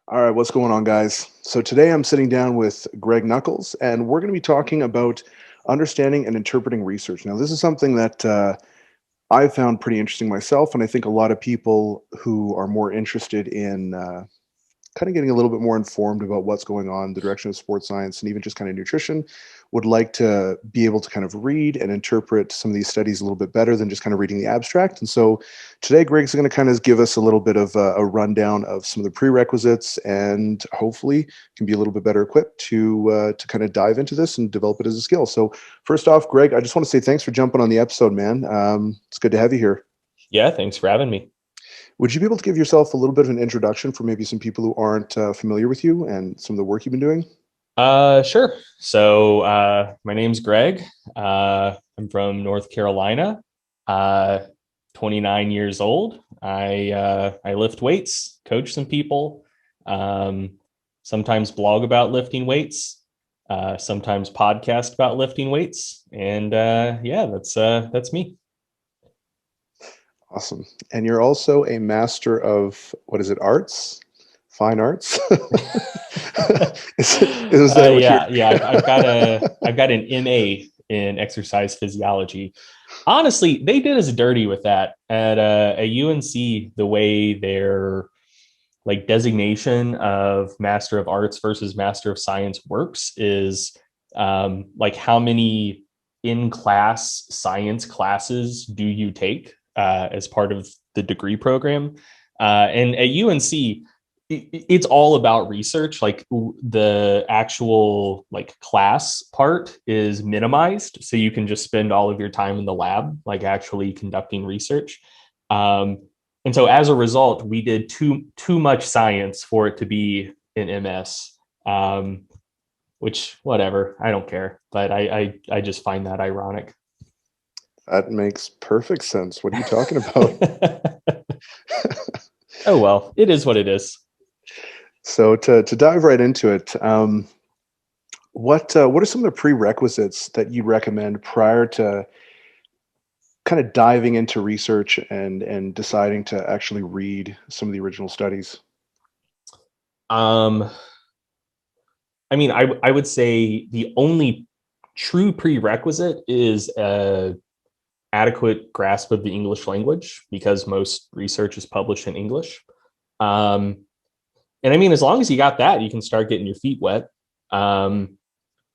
All right, what's going on, guys? So today I'm sitting down with Greg Nuckols, and we're going to be talking about understanding and interpreting research. Now, this is something that I found pretty interesting myself, and I think a lot of people who are more interested in kind of getting a little bit more informed about what's going on, the direction of sports science, and even just kind of nutrition, would like to be able to kind of read and interpret some of these studies a little bit better than just kind of reading the abstract. And so today, Greg's going to kind of give us a little bit of a rundown of some of the prerequisites, and hopefully can be a little bit better equipped to kind of dive into this and develop it as a skill. So first off, Greg, I just want to say thanks for jumping on the episode, man. It's good to have you here. Yeah, thanks for having me. Would you be able to give yourself a little bit of an introduction for maybe some people who aren't familiar with you and some of the work you've been doing? Sure. My name's Greg. I'm from North Carolina. Uh, 29 years old. I lift weights, coach some people. Um, Sometimes blog about lifting weights. Sometimes podcast about lifting weights. And yeah, that's me. Awesome. And you're also a master of, what is it, arts? Fine arts? Is that what you're? Yeah. I've got an MA in exercise physiology. Honestly, they did us dirty with that at UNC. The way their like designation of Master of Arts versus Master of Science works is like how many in class science classes do you take as part of the degree program? And at UNC, it's all about research. Like the actual like class part is minimized, so you can just spend all of your time in the lab, like actually conducting research. Um, and so as a result, we did too much science for it to be an MS. Which whatever, I don't care, but I just find that ironic. That makes perfect sense. What are you talking about? Oh well, it is what it is. So to dive right into it, what are some of the prerequisites that you recommend prior to kind of diving into research and deciding to actually read some of the original studies? Um, I mean, I would say the only true prerequisite is a adequate grasp of the English language because most research is published in English. Um, and I mean, as long as you got that, you can start getting your feet wet. Um,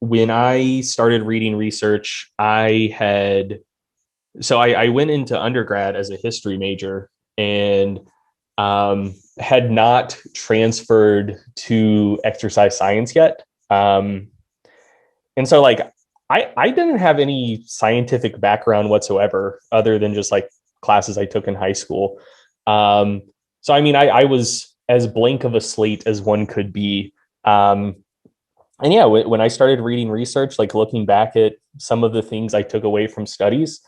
when I started reading research, I went into undergrad as a history major and had not transferred to exercise science yet. Um, and so like I didn't have any scientific background whatsoever other than just like classes I took in high school. Um, so I mean I was as blank of a slate as one could be. And yeah, when I started reading research, like looking back at some of the things I took away from studies,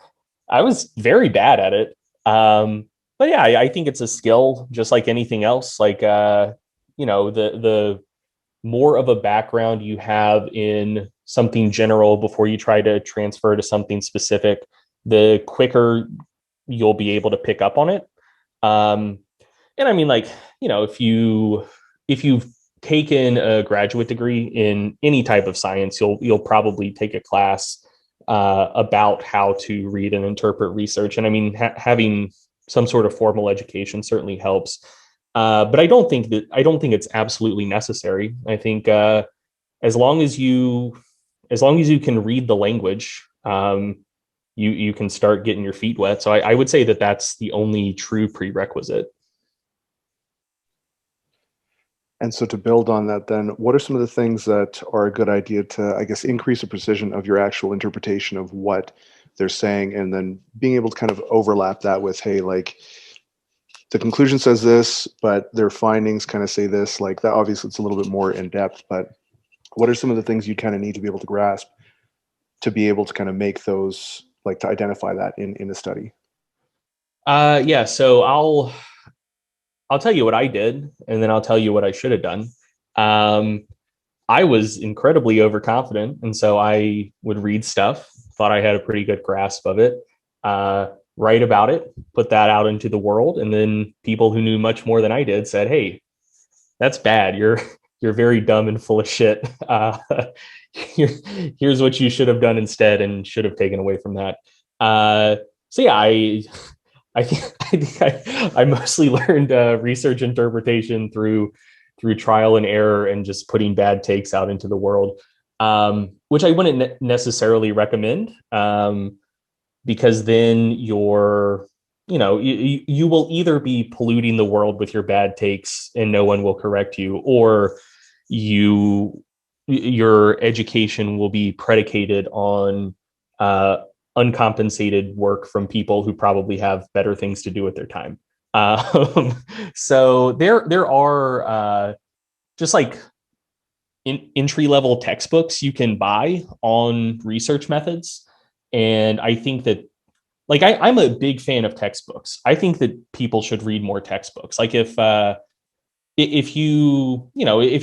I was very bad at it. But yeah, I think it's a skill, just like anything else. Like the more of a background you have in something general before you try to transfer to something specific, the quicker you'll be able to pick up on it. Um, and I mean, like, if you've taken a graduate degree in any type of science, you'll probably take a class about how to read and interpret research. And I mean, having some sort of formal education certainly helps. But I don't think it's absolutely necessary. I think as long as you as long as you can read the language, you can start getting your feet wet. So I would say that that's the only true prerequisite. And so to build on that, then, what are some of the things that are a good idea to, I guess, increase the precision of your actual interpretation of what they're saying, and then being able to kind of overlap that with, hey, like the conclusion says this, but their findings kind of say this, like that. Obviously, it's a little bit more in depth, but what are some of the things you kind of need to be able to grasp to be able to kind of make those, like to identify that in a study? Yeah, so I'll tell you what I did, and then I'll tell you what I should have done. Um, I was incredibly overconfident, and so I would read stuff, thought I had a pretty good grasp of it, write about it, put that out into the world, and then people who knew much more than I did said, "Hey, that's bad. You're very dumb and full of shit. Here, here's what you should have done instead and should have taken away from that. Uh, so yeah, I mostly learned research interpretation through trial and error and just putting bad takes out into the world, which I wouldn't necessarily recommend, because then you will either be polluting the world with your bad takes and no one will correct you, or you your education will be predicated on uh, uncompensated work from people who probably have better things to do with their time. So there are just like entry level textbooks you can buy on research methods, and I think that I'm a big fan of textbooks. I think that people should read more textbooks. Like if if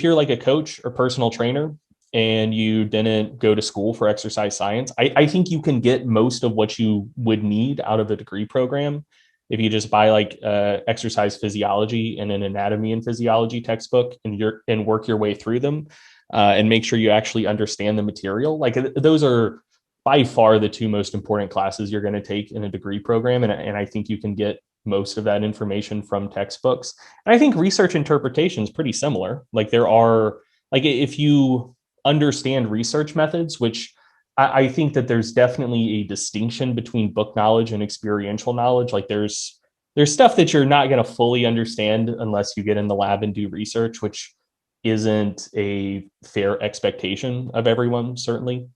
you're like a coach or personal trainer and you didn't go to school for exercise science, I think you can get most of what you would need out of a degree program if you just buy like exercise physiology and an anatomy and physiology textbook and work your way through them, and make sure you actually understand the material. Like those are by far the two most important classes you're going to take in a degree program, and I think you can get most of that information from textbooks. And I think research interpretation is pretty similar. Like there are, like if you understand research methods, which I think that there's definitely a distinction between book knowledge and experiential knowledge. Like there's stuff that you're not going to fully understand unless you get in the lab and do research, which isn't a fair expectation of everyone, certainly.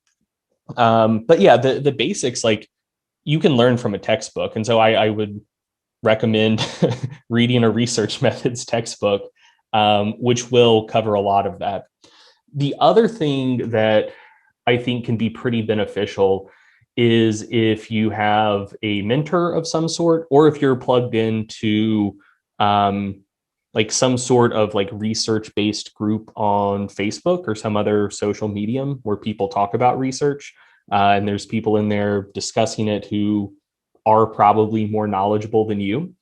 But yeah, the basics, like you can learn from a textbook. And so I would recommend reading a research methods textbook, which will cover a lot of that. The other thing that I think can be pretty beneficial is if you have a mentor of some sort, or if you're plugged into like some sort of like research based group on Facebook or some other social medium where people talk about research. And there's people in there discussing it who are probably more knowledgeable than you.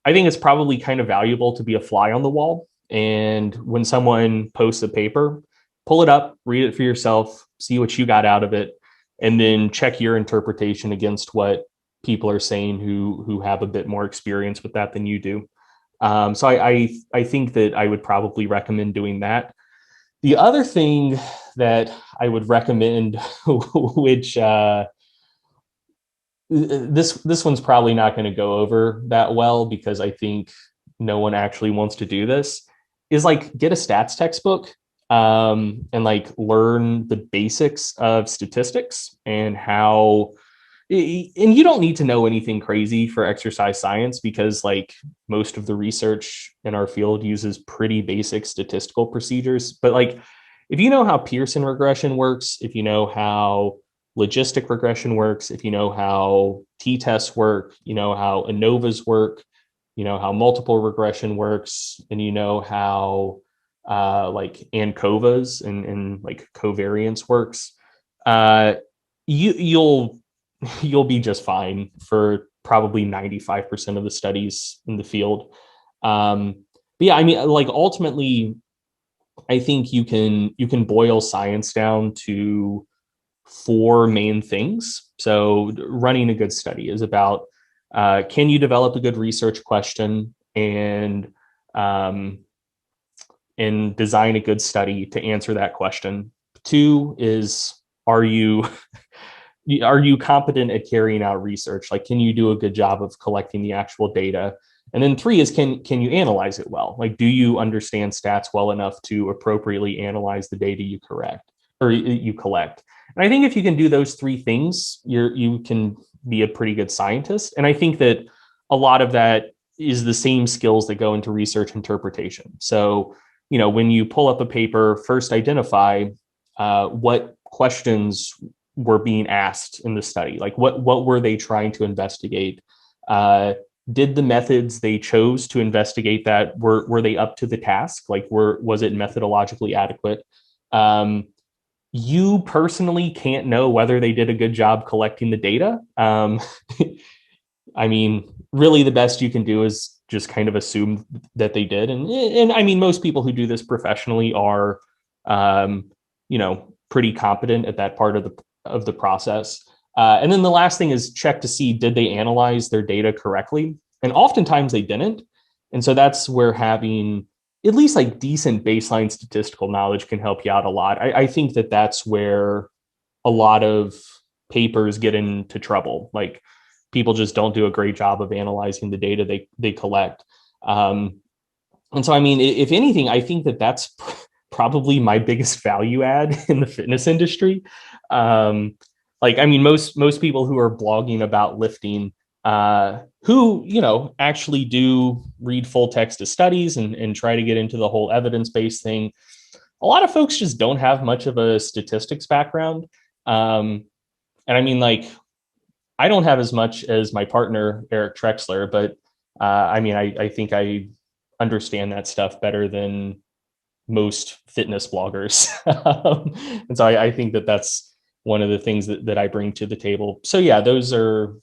I think it's probably kind of valuable to be a fly on the wall. And when someone posts a paper, pull it up, read it for yourself, see what you got out of it, and then check your interpretation against what people are saying who have a bit more experience with that than you do. So I think that I would probably recommend doing that. The other thing that I would recommend, which this one's probably not going to go over that well because I think no one actually wants to do this, is like get a stats textbook, and like learn the basics of statistics and how. And you don't need to know anything crazy for exercise science because like most of the research in our field uses pretty basic statistical procedures. But like if you know how Pearson regression works, if you know how logistic regression works, if you know how t-tests work, you know how ANOVAs work, you know how multiple regression works, and you know how like ANCOVAs and like covariance works, uh, you'll you'll be just fine for probably 95% of the studies in the field. But yeah, I mean, like ultimately, I think you can boil science down to four main things. So running a good study is about can you develop a good research question um, and design a good study to answer that question. Two is are you are you competent at carrying out research? Like, can you do a good job of collecting the actual data? And then three is can you analyze it well? Like, do you understand stats well enough to appropriately analyze the data you correct or you collect? And I think if you can do those three things, you can be a pretty good scientist. And I think that a lot of that is the same skills that go into research interpretation. So, when you pull up a paper, first identify what questions were being asked in the study. Like what were they trying to investigate? Did the methods they chose to investigate that were they up to the task? Like was it methodologically adequate? You personally can't know whether they did a good job collecting the data. I mean, really the best you can do is just kind of assumed that they did. And I mean, most people who do this professionally are, pretty competent at that part of the process. And then the last thing is check to see, did they analyze their data correctly? And oftentimes they didn't. And so that's where having at least like decent baseline statistical knowledge can help you out a lot. I think that that's where a lot of papers get into trouble. Like people just don't do a great job of analyzing the data they collect. And so, I mean, if anything, I think that that's probably my biggest value add in the fitness industry. Like, I mean, most people who are blogging about lifting, who, actually do read full text of studies and try to get into the whole evidence-based thing. A lot of folks just don't have much of a statistics background. And I mean, like, I don't have as much as my partner, Eric Trexler, but I mean, I think I understand that stuff better than most fitness bloggers. And so I think that that's one of the things that I bring to the table. So yeah, those are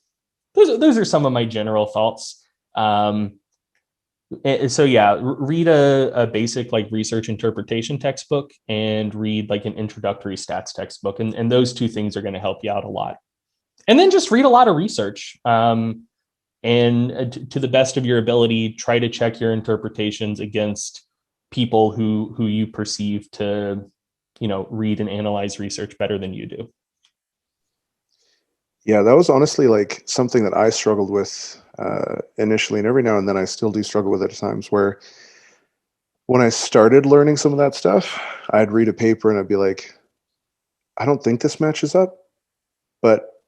some of my general thoughts. So yeah, read a basic like research interpretation textbook and read like an introductory stats textbook. And those two things are going to help you out a lot. And then just read a lot of research. And to the best of your ability, try to check your interpretations against people who you perceive to, read and analyze research better than you do. Yeah, that was honestly like something that I struggled with initially, and every now and then I still do struggle with it at times, where when I started learning some of that stuff, I'd read a paper and I'd be like, I don't think this matches up, but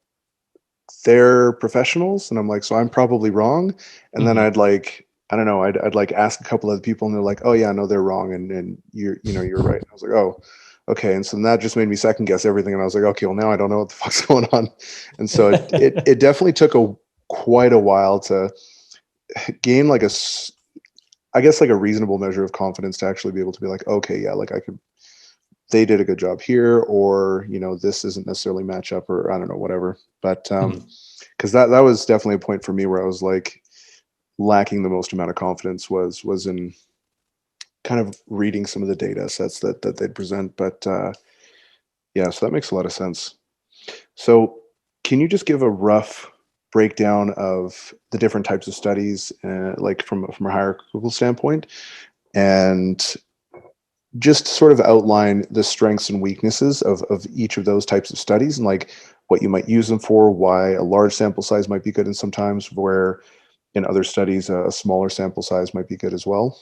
they're professionals. And I'm like, so I'm probably wrong. And then I'd like, I don't know, I'd like ask a couple other people and they're like, oh yeah, no, they're wrong. And you're right. And I was like, oh, okay. And so that just made me second guess everything. And I was like, okay, well now I don't know what the fuck's going on. And so it definitely took quite a while to gain like I guess like a reasonable measure of confidence to actually be able to be like, okay, yeah, like they did a good job here, or, this isn't necessarily match up, or I don't know, whatever. But, cause that was definitely a point for me where I was like lacking the most amount of confidence was in kind of reading some of the data sets that they'd present. But, yeah, so that makes a lot of sense. So can you just give a rough breakdown of the different types of studies, like from a hierarchical standpoint, and just sort of outline the strengths and weaknesses of each of those types of studies, and like what you might use them for, why a large sample size might be good, and sometimes where in other studies a smaller sample size might be good as well?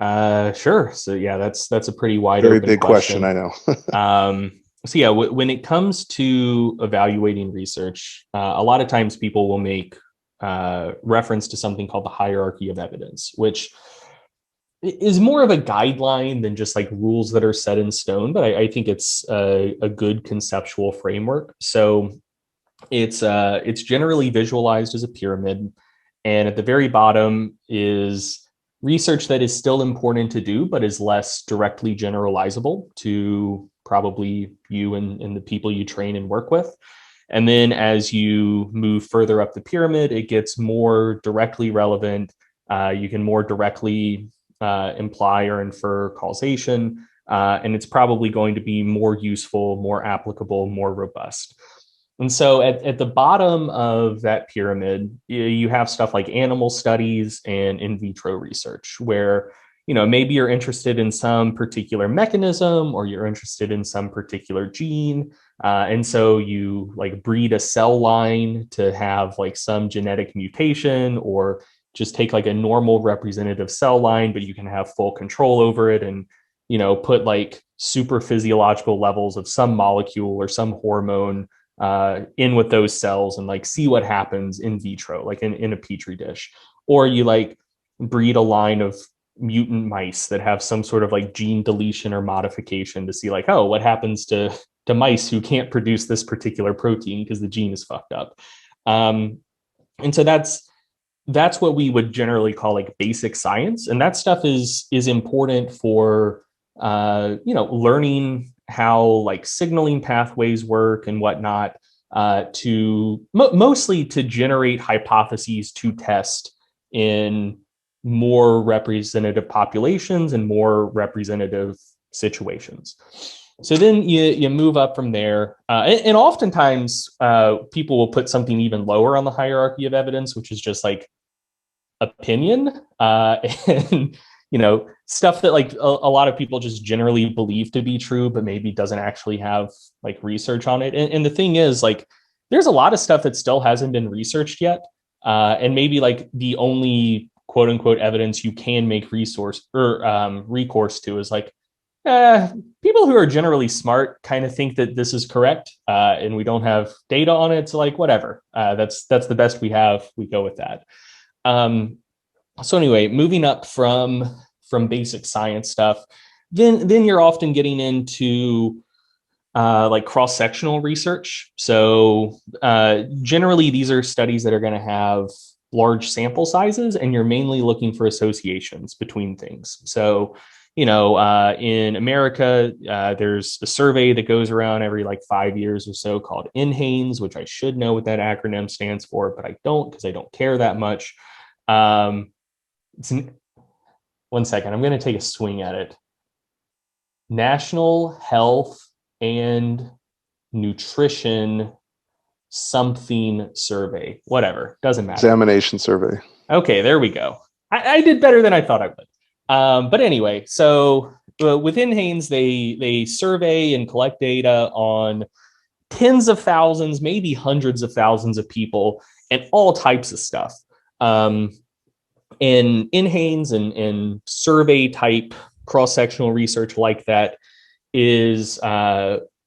Sure. So yeah, that's a pretty wide Very open big question, question. I know. So yeah, when it comes to evaluating research, a lot of times people will make reference to something called the hierarchy of evidence, which is more of a guideline than just like rules that are set in stone. But I think it's a good conceptual framework. So it's generally visualized as a pyramid, and at the very bottom is research that is still important to do, but is less directly generalizable to probably you and the people you train and work with. And then as you move further up the pyramid, it gets more directly relevant. You can more directly imply or infer causation, and it's probably going to be more useful, more applicable, more robust. And so at the bottom of that pyramid, you have stuff like animal studies and in vitro research, where, maybe you're interested in some particular mechanism or you're interested in some particular gene. And so you like breed a cell line to have like some genetic mutation, or just take like a normal representative cell line, but you can have full control over it and, put like super physiological levels of some molecule or some hormone in with those cells and like see what happens in vitro, like in a petri dish. Or you like breed a line of mutant mice that have some sort of like gene deletion or modification to see like, oh, what happens to mice who can't produce this particular protein because the gene is fucked up. And so that's what we would generally call like basic science, and that stuff is important for learning how like signaling pathways work and whatnot, to mostly to generate hypotheses to test in more representative populations and more representative situations. So then you move up from there. And oftentimes people will put something even lower on the hierarchy of evidence, which is just like opinion and stuff that like a lot of people just generally believe to be true, but maybe doesn't actually have like research on it. And the thing is, like, there's a lot of stuff that still hasn't been researched yet. And maybe like the only quote unquote evidence you can make resource or recourse to is like, people who are generally smart kind of think that this is correct, and we don't have data on it. So like, whatever, that's the best we have. We go with that. So anyway, moving up from basic science stuff, then you're often getting into like cross-sectional research. So generally, these are studies that are going to have large sample sizes, and you're mainly looking for associations between things. So, in America, there's a survey that goes around every like 5 years or so called NHANES, which I should know what that acronym stands for, but I don't because I don't care that much. One second, I'm going to take a swing at it. National Health and Nutrition something survey, whatever, doesn't matter. Examination survey. Okay, there we go. I did better than I thought I would. But anyway, so within NHANES, they survey and collect data on tens of thousands, maybe hundreds of thousands of people, and all types of stuff. In NHANES and survey type cross-sectional research like that is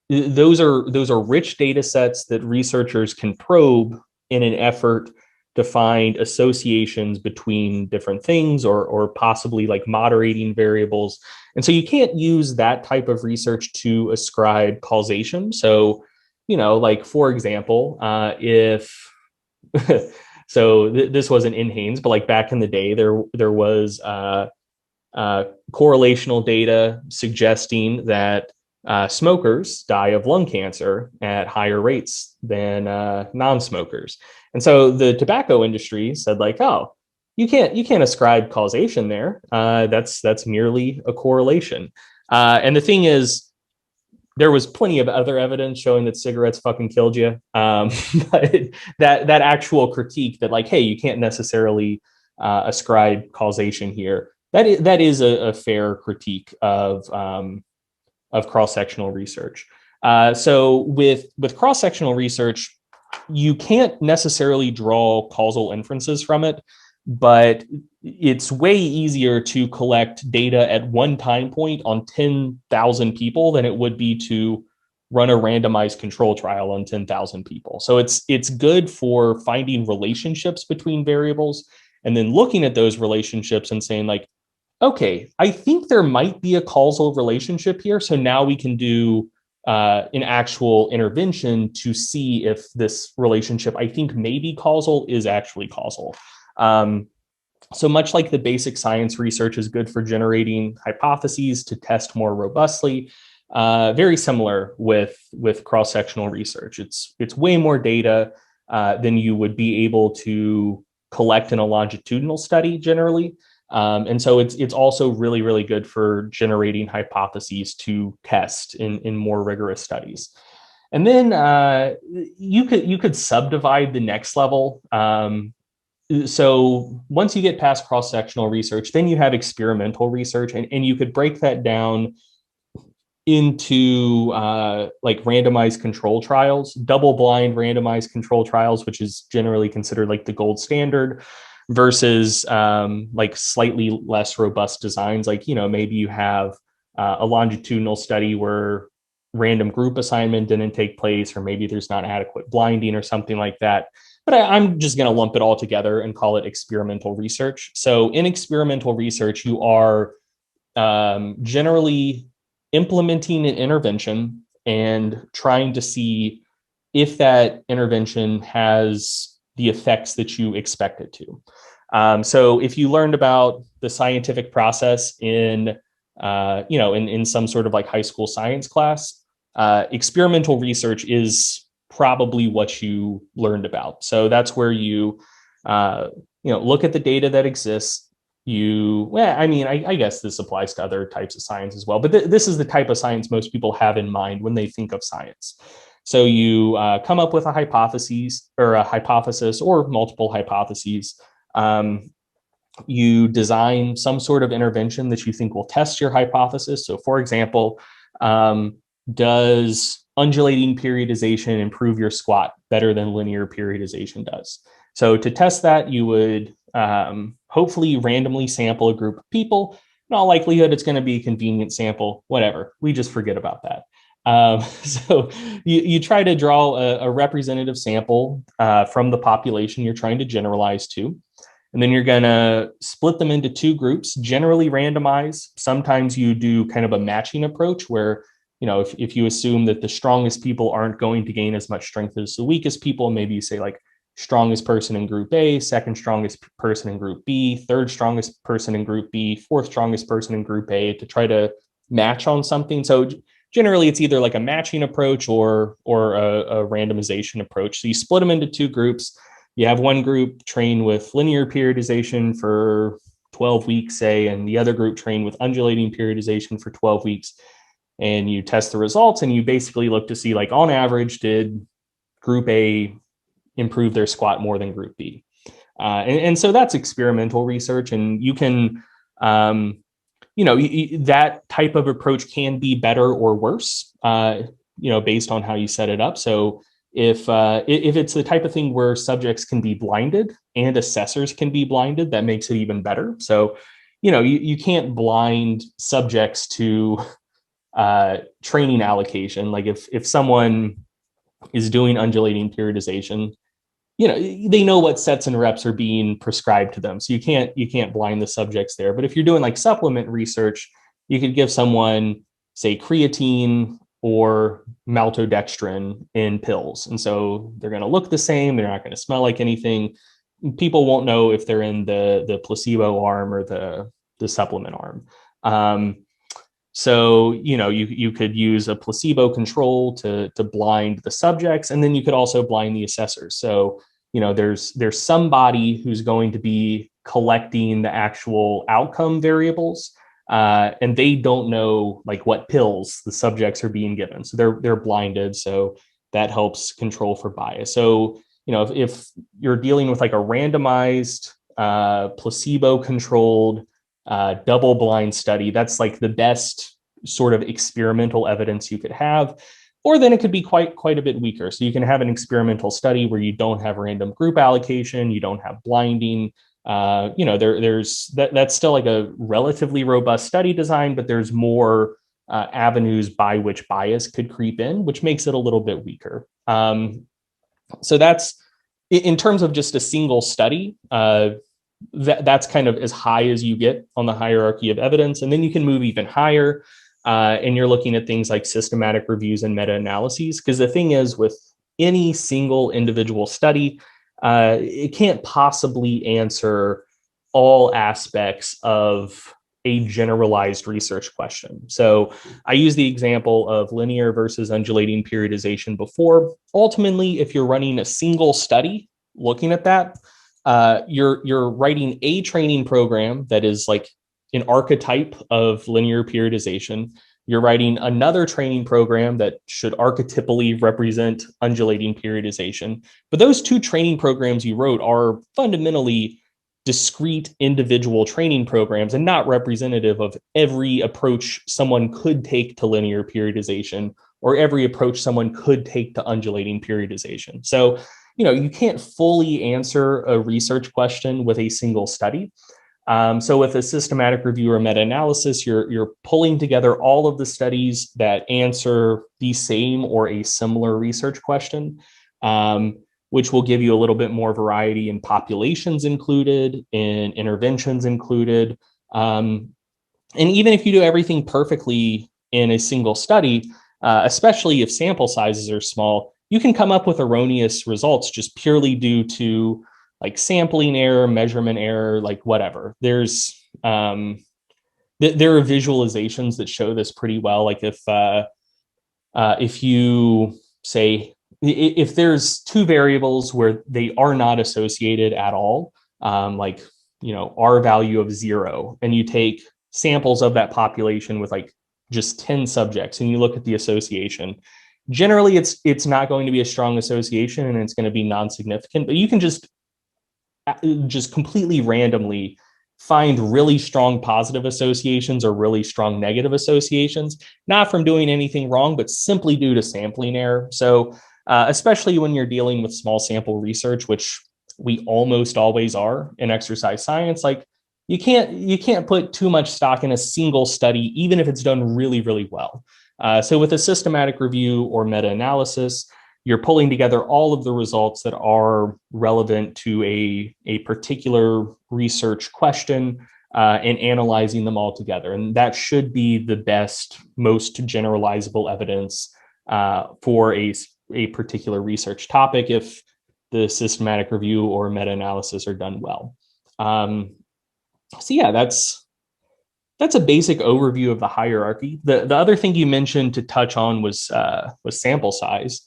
those are rich data sets that researchers can probe in an effort to find associations between different things or possibly like moderating variables. And so you can't use that type of research to ascribe causation. So, like, for example, if this wasn't in NHANES, but like back in the day, there was correlational data suggesting that smokers die of lung cancer at higher rates than non-smokers. And so the tobacco industry said like, oh, you can't ascribe causation there. That's merely a correlation. And the thing is, there was plenty of other evidence showing that cigarettes fucking killed you. But that actual critique that like, hey, you can't necessarily ascribe causation here. That is a fair critique of cross-sectional research. So with cross-sectional research, you can't necessarily draw causal inferences from it, but it's way easier to collect data at one time point on 10,000 people than it would be to run a randomized control trial on 10,000 people. So it's good for finding relationships between variables and then looking at those relationships and saying like, okay, I think there might be a causal relationship here. So now we can do an actual intervention to see if this relationship, I think maybe causal, is actually causal. So much like the basic science research is good for generating hypotheses to test more robustly, very similar with cross-sectional research. It's way more data than you would be able to collect in a longitudinal study generally. And so it's also really, really good for generating hypotheses to test in more rigorous studies. And then you could subdivide the next level. So once you get past cross-sectional research, then you have experimental research, and you could break that down into like randomized control trials, double-blind randomized control trials, which is generally considered like the gold standard, versus like slightly less robust designs. Like, maybe you have a longitudinal study where random group assignment didn't take place, or maybe there's not adequate blinding or something like that. But I'm just going to lump it all together and call it experimental research. So in experimental research, you are generally implementing an intervention and trying to see if that intervention has the effects that you expect it to. So if you learned about the scientific process in some sort of like high school science class, experimental research is probably what you learned about. So that's where you look at the data that exists. I guess this applies to other types of science as well, but this is the type of science most people have in mind when they think of science. So you come up with a hypothesis or multiple hypotheses. You design some sort of intervention that you think will test your hypothesis. So, for example, does undulating periodization improve your squat better than linear periodization does? So to test that, you would hopefully randomly sample a group of people. In all likelihood, it's going to be a convenient sample, whatever. We just forget about that. So you try to draw a representative sample from the population you're trying to generalize to. And then you're going to split them into two groups, generally randomize. Sometimes you do kind of a matching approach where, if you assume that the strongest people aren't going to gain as much strength as the weakest people, maybe you say like strongest person in group A, second strongest person in group B, third strongest person in group B, fourth strongest person in group A, to try to match on something. So generally it's either like a matching approach or a randomization approach. So you split them into two groups. You have one group train with linear periodization for 12 weeks, say, and the other group train with undulating periodization for 12 weeks. And you test the results and you basically look to see, like, on average, did group A improve their squat more than group B? And so that's experimental research, and you can, that type of approach can be better or worse, based on how you set it up. So if it's the type of thing where subjects can be blinded and assessors can be blinded, that makes it even better. So, you can't blind subjects to training allocation. Like if someone is doing undulating periodization, they know what sets and reps are being prescribed to them. So you can't blind the subjects there. But if you're doing like supplement research, you could give someone, say, creatine or maltodextrin in pills. And so they're going to look the same. They're not going to smell like anything. People won't know if they're in the placebo arm or the supplement arm. So, you could use a placebo control to blind the subjects, and then you could also blind the assessors. So, there's somebody who's going to be collecting the actual outcome variables, and they don't know like what pills the subjects are being given. So they're blinded. So that helps control for bias. So, if you're dealing with like a randomized, placebo controlled, double blind study, that's like the best sort of experimental evidence you could have. Or then it could be quite a bit weaker. So you can have an experimental study where you don't have random group allocation, you don't have blinding. That's still like a relatively robust study design, but there's more avenues by which bias could creep in, which makes it a little bit weaker. So that's in terms of just a single study. That's kind of as high as you get on the hierarchy of evidence. And then you can move even higher, and you're looking at things like systematic reviews and meta-analyses. Because the thing is, with any single individual study, it can't possibly answer all aspects of a generalized research question. So I use the example of linear versus undulating periodization before. Ultimately, if you're running a single study looking at that, you're writing a training program that is like an archetype of linear periodization. You're writing another training program that should archetypally represent undulating periodization. But those two training programs you wrote are fundamentally discrete individual training programs and not representative of every approach someone could take to linear periodization or every approach someone could take to undulating periodization. So, you can't fully answer a research question with a single study. So with a systematic review or meta-analysis, you're pulling together all of the studies that answer the same or a similar research question, which will give you a little bit more variety in populations included, in interventions included. And even if you do everything perfectly in a single study, especially if sample sizes are small, you can come up with erroneous results just purely due to like sampling error, measurement error, like whatever. There are visualizations that show this pretty well. Like if you say, if there's two variables where they are not associated at all, like, R value of 0, and you take samples of that population with like just 10 subjects and you look at the association, generally it's not going to be a strong association and it's going to be non-significant, but you can just completely randomly find really strong positive associations or really strong negative associations, not from doing anything wrong, but simply due to sampling error. So especially when you're dealing with small sample research, which we almost always are in exercise science, like you can't put too much stock in a single study, even if it's done really, really well. So with a systematic review or meta-analysis, you're pulling together all of the results that are relevant to a particular research question and analyzing them all together. And that should be the best, most generalizable evidence for a particular research topic if the systematic review or meta-analysis are done well. So yeah, that's a basic overview of the hierarchy. The other thing you mentioned to touch on was sample size.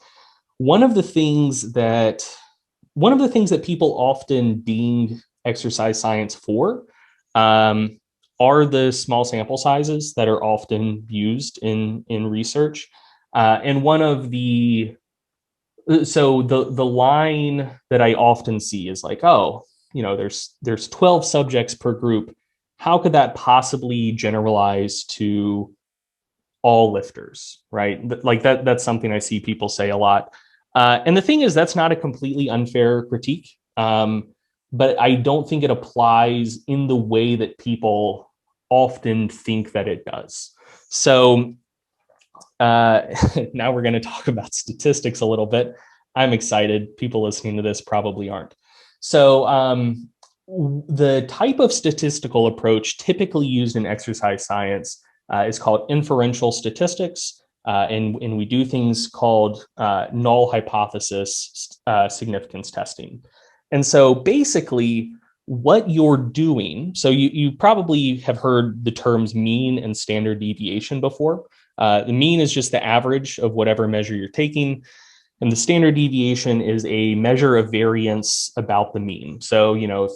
One of the things that people often ding exercise science for are the small sample sizes that are often used in research. And one of the line that I often see is like, oh, there's 12 subjects per group. How could that possibly generalize to all lifters, right? Like that's something I see people say a lot. And the thing is, that's not a completely unfair critique, but I don't think it applies in the way that people often think that it does. So now we're going to talk about statistics a little bit. I'm excited. People listening to this probably aren't. So the type of statistical approach typically used in exercise science is called inferential statistics. And we do things called null hypothesis significance testing. And so basically what you're doing, so you probably have heard the terms mean and standard deviation before. The mean is just the average of whatever measure you're taking. And the standard deviation is a measure of variance about the mean. So, if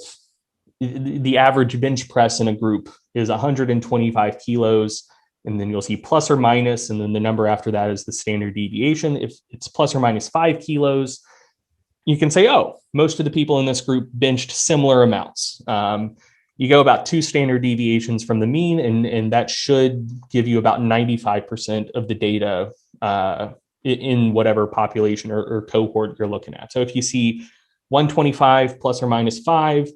the average bench press in a group is 125 kilos, and then you'll see plus or minus, and then the number after that is the standard deviation. If it's plus or minus 5 kilos, you can say, oh, most of the people in this group benched similar amounts. You go about 2 standard deviations from the mean, and that should give you about 95% of the data in whatever population or cohort you're looking at. So if you see 125 plus or minus 5,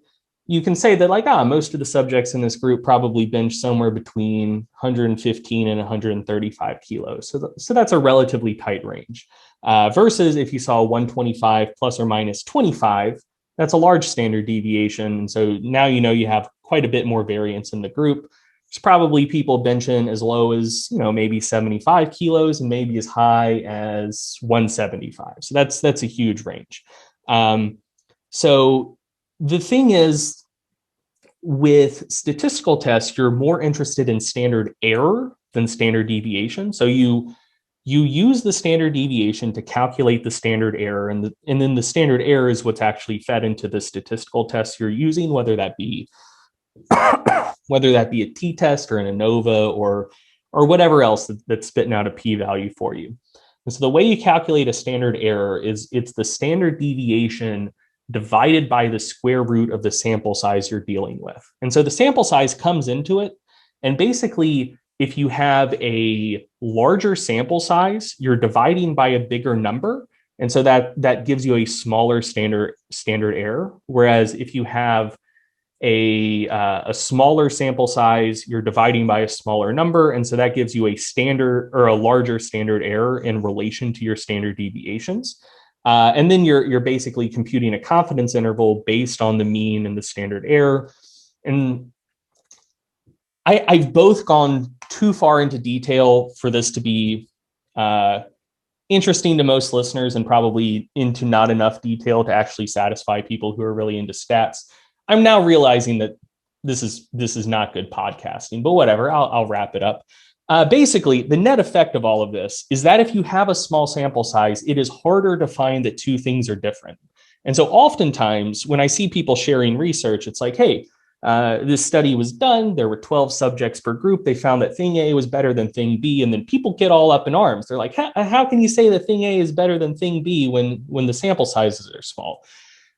you can say that most of the subjects in this group probably bench somewhere between 115 and 135 kilos. So that's a relatively tight range. Versus if you saw 125 plus or minus 25, that's a large standard deviation. And so now you have quite a bit more variance in the group. There's probably people benching as low as maybe 75 kilos and maybe as high as 175. So that's a huge range. So the thing is, with statistical tests, you're more interested in standard error than standard deviation. So you use the standard deviation to calculate the standard error, and then the standard error is what's actually fed into the statistical tests you're using, whether that be a t-test or an ANOVA or whatever else that's spitting out a p-value for you. And so the way you calculate a standard error is it's the standard deviation divided by the square root of the sample size you're dealing with. And so the sample size comes into it. And basically, if you have a larger sample size, you're dividing by a bigger number. And so that gives you a smaller standard error. Whereas if you have a smaller sample size, you're dividing by a smaller number. And so that gives you a standard or a larger standard error in relation to your standard deviations. And then you're basically computing a confidence interval based on the mean and the standard error. And I've both gone too far into detail for this to be interesting to most listeners, and probably into not enough detail to actually satisfy people who are really into stats. I'm now realizing that this is not good podcasting, but whatever, I'll wrap it up. Basically, the net effect of all of this is that if you have a small sample size, it is harder to find that two things are different. And so oftentimes when I see people sharing research, it's like, hey, this study was done. There were 12 subjects per group. They found that thing A was better than thing B. And then people get all up in arms. They're like, how can you say that thing A is better than thing B when the sample sizes are small?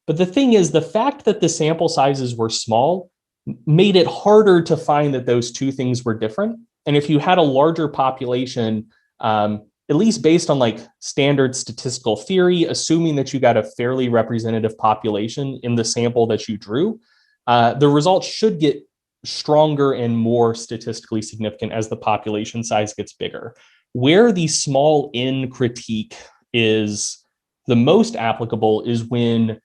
But the thing is, the fact that the sample sizes were small made it harder to find that those two things were different. And if you had a larger population, at least based on like standard statistical theory, assuming that you got a fairly representative population in the sample that you drew, the results should get stronger and more statistically significant as the population size gets bigger. Where the small n critique is the most applicable is when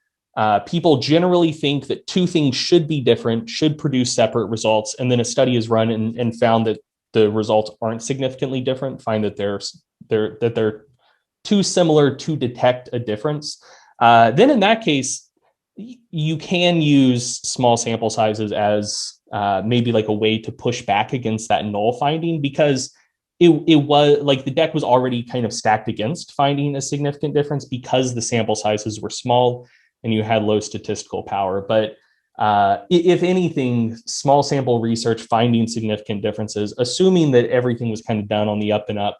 people generally think that two things should be different, should produce separate results, and then a study is run and found that the results aren't significantly different, find that they're too similar to detect a difference. Then in that case, you can use small sample sizes as maybe like a way to push back against that null finding, because it was like the deck was already kind of stacked against finding a significant difference because the sample sizes were small and you had low statistical power. But if anything, small sample research finding significant differences, assuming that everything was kind of done on the up and up,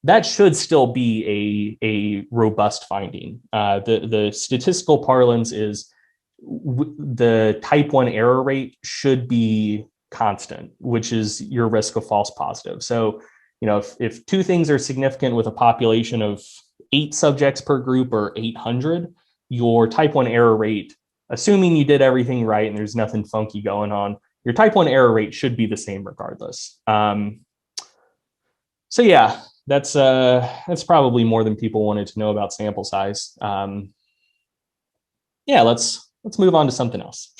that should still be a robust finding. The statistical parlance is the type 1 error rate should be constant, which is your risk of false positive. So, if two things are significant with a population of 8 subjects per group or 800, your type 1 error rate, assuming you did everything right and there's nothing funky going on, your type 1 error rate should be the same regardless. So yeah, that's probably more than people wanted to know about sample size. Yeah, let's move on to something else.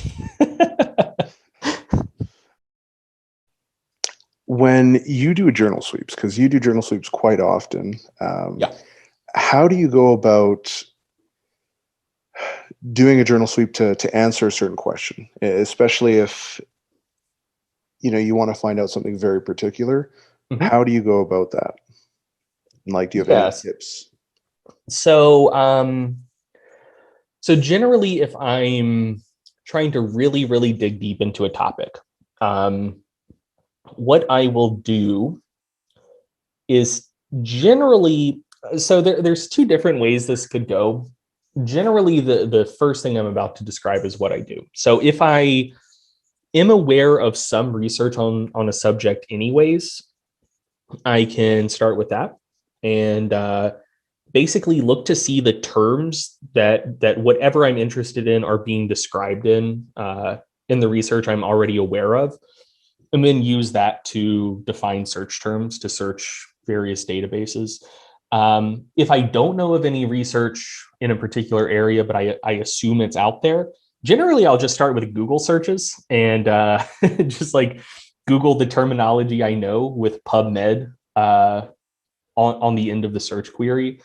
When you do journal sweeps, because you do journal sweeps quite often, Yeah. how do you go about doing a journal sweep to answer a certain question, especially if you want to find out something very particular? Mm-hmm. How do you go about that? And like, do you have any tips? So generally, if I'm trying to really, really dig deep into a topic, what I will do is generally, so there's two different ways this could go. Generally, the first thing I'm about to describe is what I do. So if I am aware of some research on a subject anyways, I can start with that and basically look to see the terms that whatever I'm interested in are being described in the research I'm already aware of, and then use that to define search terms to search various databases. If I don't know of any research in a particular area, but I assume it's out there, generally I'll just start with Google searches and just like Google the terminology I know with PubMed on the end of the search query,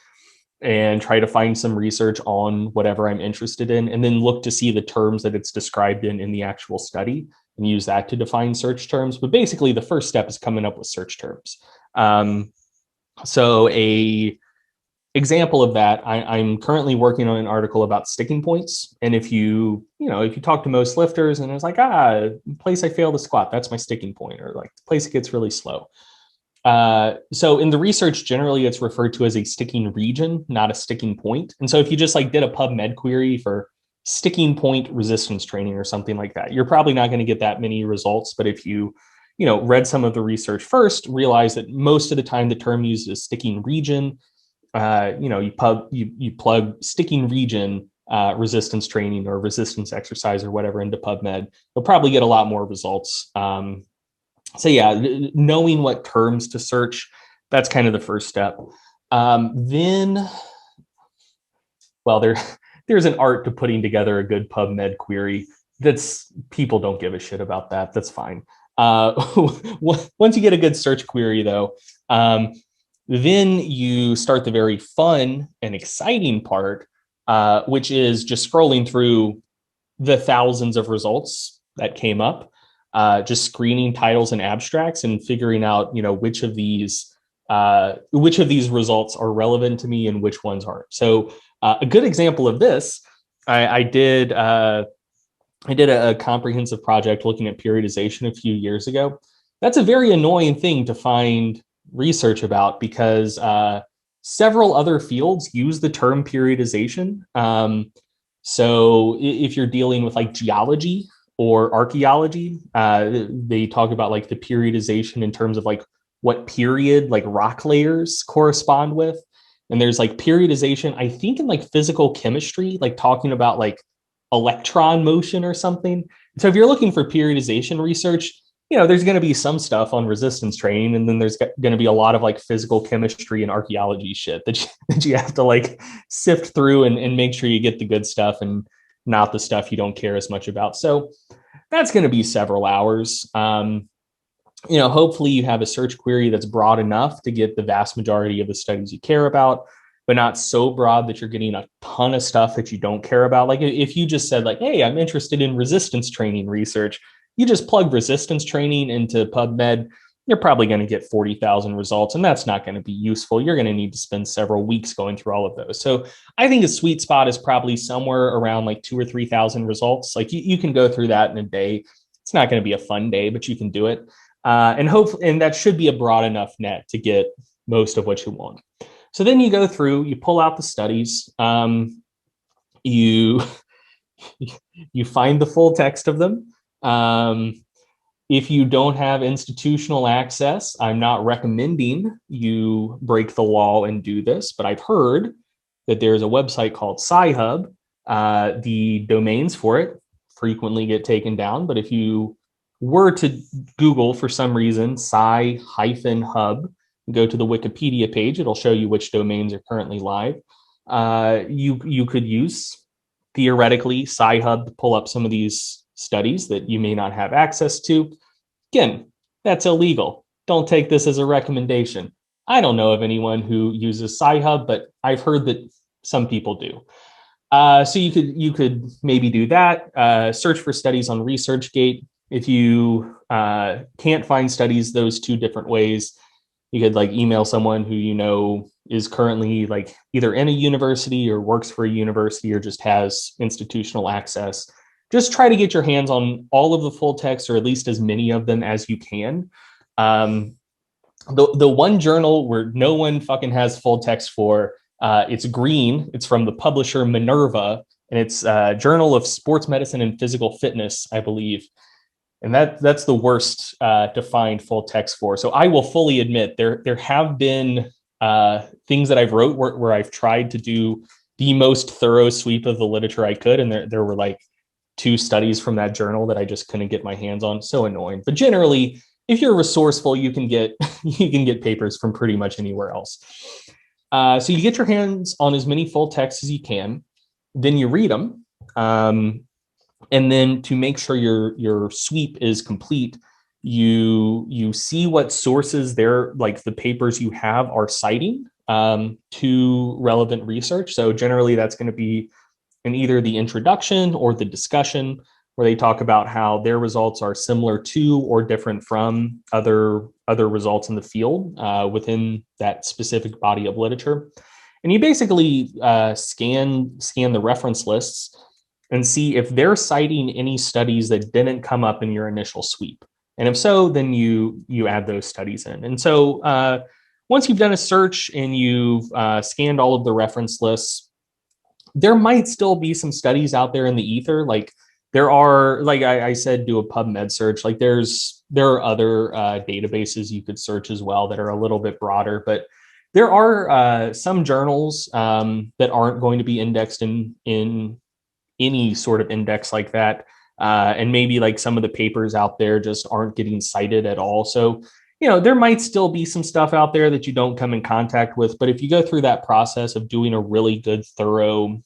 and try to find some research on whatever I'm interested in, and then look to see the terms that it's described in the actual study and use that to define search terms. But basically, the first step is coming up with search terms. So a example of that, I'm currently working on an article about sticking points. And if you talk to most lifters and it's like, place I fail to squat, that's my sticking point, or like the place it gets really slow. So in the research, generally it's referred to as a sticking region, not a sticking point. And so if you just like did a PubMed query for sticking point resistance training or something like that, you're probably not going to get that many results. But if you read some of the research first, realize that most of the time the term used is sticking region. You plug sticking region resistance training or resistance exercise or whatever into PubMed, you'll probably get a lot more results. So yeah, knowing what terms to search, that's kind of the first step. Then, well, there's an art to putting together a good PubMed query. That's, people don't give a shit about that. That's fine. Once you get a good search query, though, then you start the very fun and exciting part, which is just scrolling through the thousands of results that came up, just screening titles and abstracts and figuring out, which of these results are relevant to me and which ones aren't. So A good example of this, I did a comprehensive project looking at periodization a few years ago. That's a very annoying thing to find research about because several other fields use the term periodization. So if you're dealing with like geology or archaeology, they talk about like the periodization in terms of like what period like rock layers correspond with. And there's like periodization, I think in like physical chemistry, like talking about like electron motion or something. So if you're looking for periodization research, there's going to be some stuff on resistance training, and then there's going to be a lot of like physical chemistry and archaeology shit that you have to like sift through and make sure you get the good stuff and not the stuff you don't care as much about. So that's going to be several hours. Hopefully you have a search query that's broad enough to get the vast majority of the studies you care about, but not so broad that you're getting a ton of stuff that you don't care about. Like if you just said like, hey, I'm interested in resistance training research, you just plug resistance training into PubMed, you're probably going to get 40,000 results, and that's not going to be useful. You're going to need to spend several weeks going through all of those. So I think a sweet spot is probably somewhere around like 2,000 or 3,000 results. Like you can go through that in a day. It's not going to be a fun day, but you can do it. And that should be a broad enough net to get most of what you want. So then you go through, you pull out the studies, you you find the full text of them. If you don't have institutional access, I'm not recommending you break the law and do this, but I've heard that there's a website called Sci-Hub. The domains for it frequently get taken down, but if you were to Google for some reason Sci-Hub, go to the Wikipedia page, it'll show you which domains are currently live. You could use theoretically Sci-Hub to pull up some of these studies that you may not have access to. Again, that's illegal. Don't take this as a recommendation. I don't know of anyone who uses Sci-Hub, but I've heard that some people do. So you could maybe do that. Search for studies on ResearchGate. If you can't find studies those two different ways, you could like email someone who is currently like either in a university or works for a university or just has institutional access. Just try to get your hands on all of the full text, or at least as many of them as you can. The one journal where no one fucking has full text for, it's green. It's from the publisher Minerva, and it's Journal of Sports Medicine and Physical Fitness, I believe. And that's the worst to find full text for. So I will fully admit there have been things that I've wrote where I've tried to do the most thorough sweep of the literature I could, and there were like 2 studies from that journal that I just couldn't get my hands on. So annoying. But generally, if you're resourceful, you can get papers from pretty much anywhere else. So you get your hands on as many full texts as you can, then you read them. And then to make sure your sweep is complete, you see what sources like the papers you have are citing to relevant research. So generally that's going to be in either the introduction or the discussion, where they talk about how their results are similar to or different from other results in the field within that specific body of literature. And you basically scan the reference lists and see if they're citing any studies that didn't come up in your initial sweep. And if so, then you add those studies in. And so once you've done a search and you've scanned all of the reference lists, there might still be some studies out there in the ether. Like there are, like I said, do a PubMed search. Like there are other databases you could search as well that are a little bit broader, but there are some journals that aren't going to be indexed in any sort of index like that. And maybe like some of the papers out there just aren't getting cited at all. So, there might still be some stuff out there that you don't come in contact with. But if you go through that process of doing a really good, thorough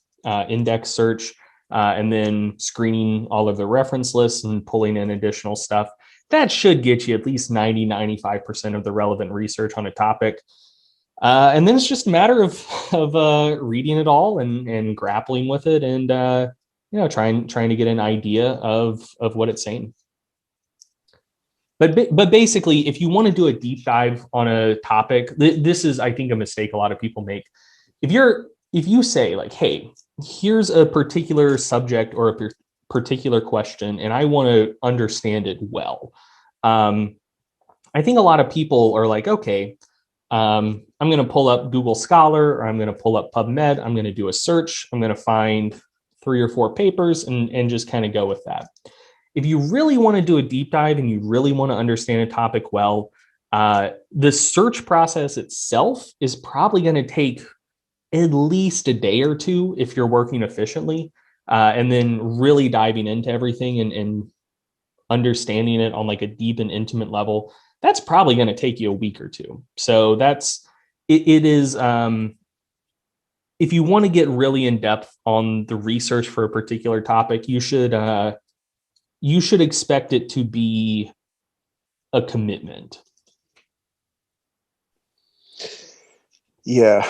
index search and then screening all of the reference lists and pulling in additional stuff, that should get you at least 90-95% of the relevant research on a topic. And then it's just a matter of reading it all and grappling with it and trying to get an idea of what it's saying. But basically, if you want to do a deep dive on a topic, this is, I think, a mistake a lot of people make. If you're if you say like, hey, here's a particular subject or a particular question, and I want to understand it well. Um, I think a lot of people are like, okay, I'm going to pull up Google Scholar, or I'm going to pull up PubMed. I'm going to do a search. I'm going to find 3 or 4 papers and just kind of go with that. If you really want to do a deep dive and you really want to understand a topic well, the search process itself is probably going to take at least a day or two if you're working efficiently, and then really diving into everything and understanding it on like a deep and intimate level, that's probably going to take you a week or two. So that's it is if you want to get really in depth on the research for a particular topic, you should expect it to be a commitment. Yeah,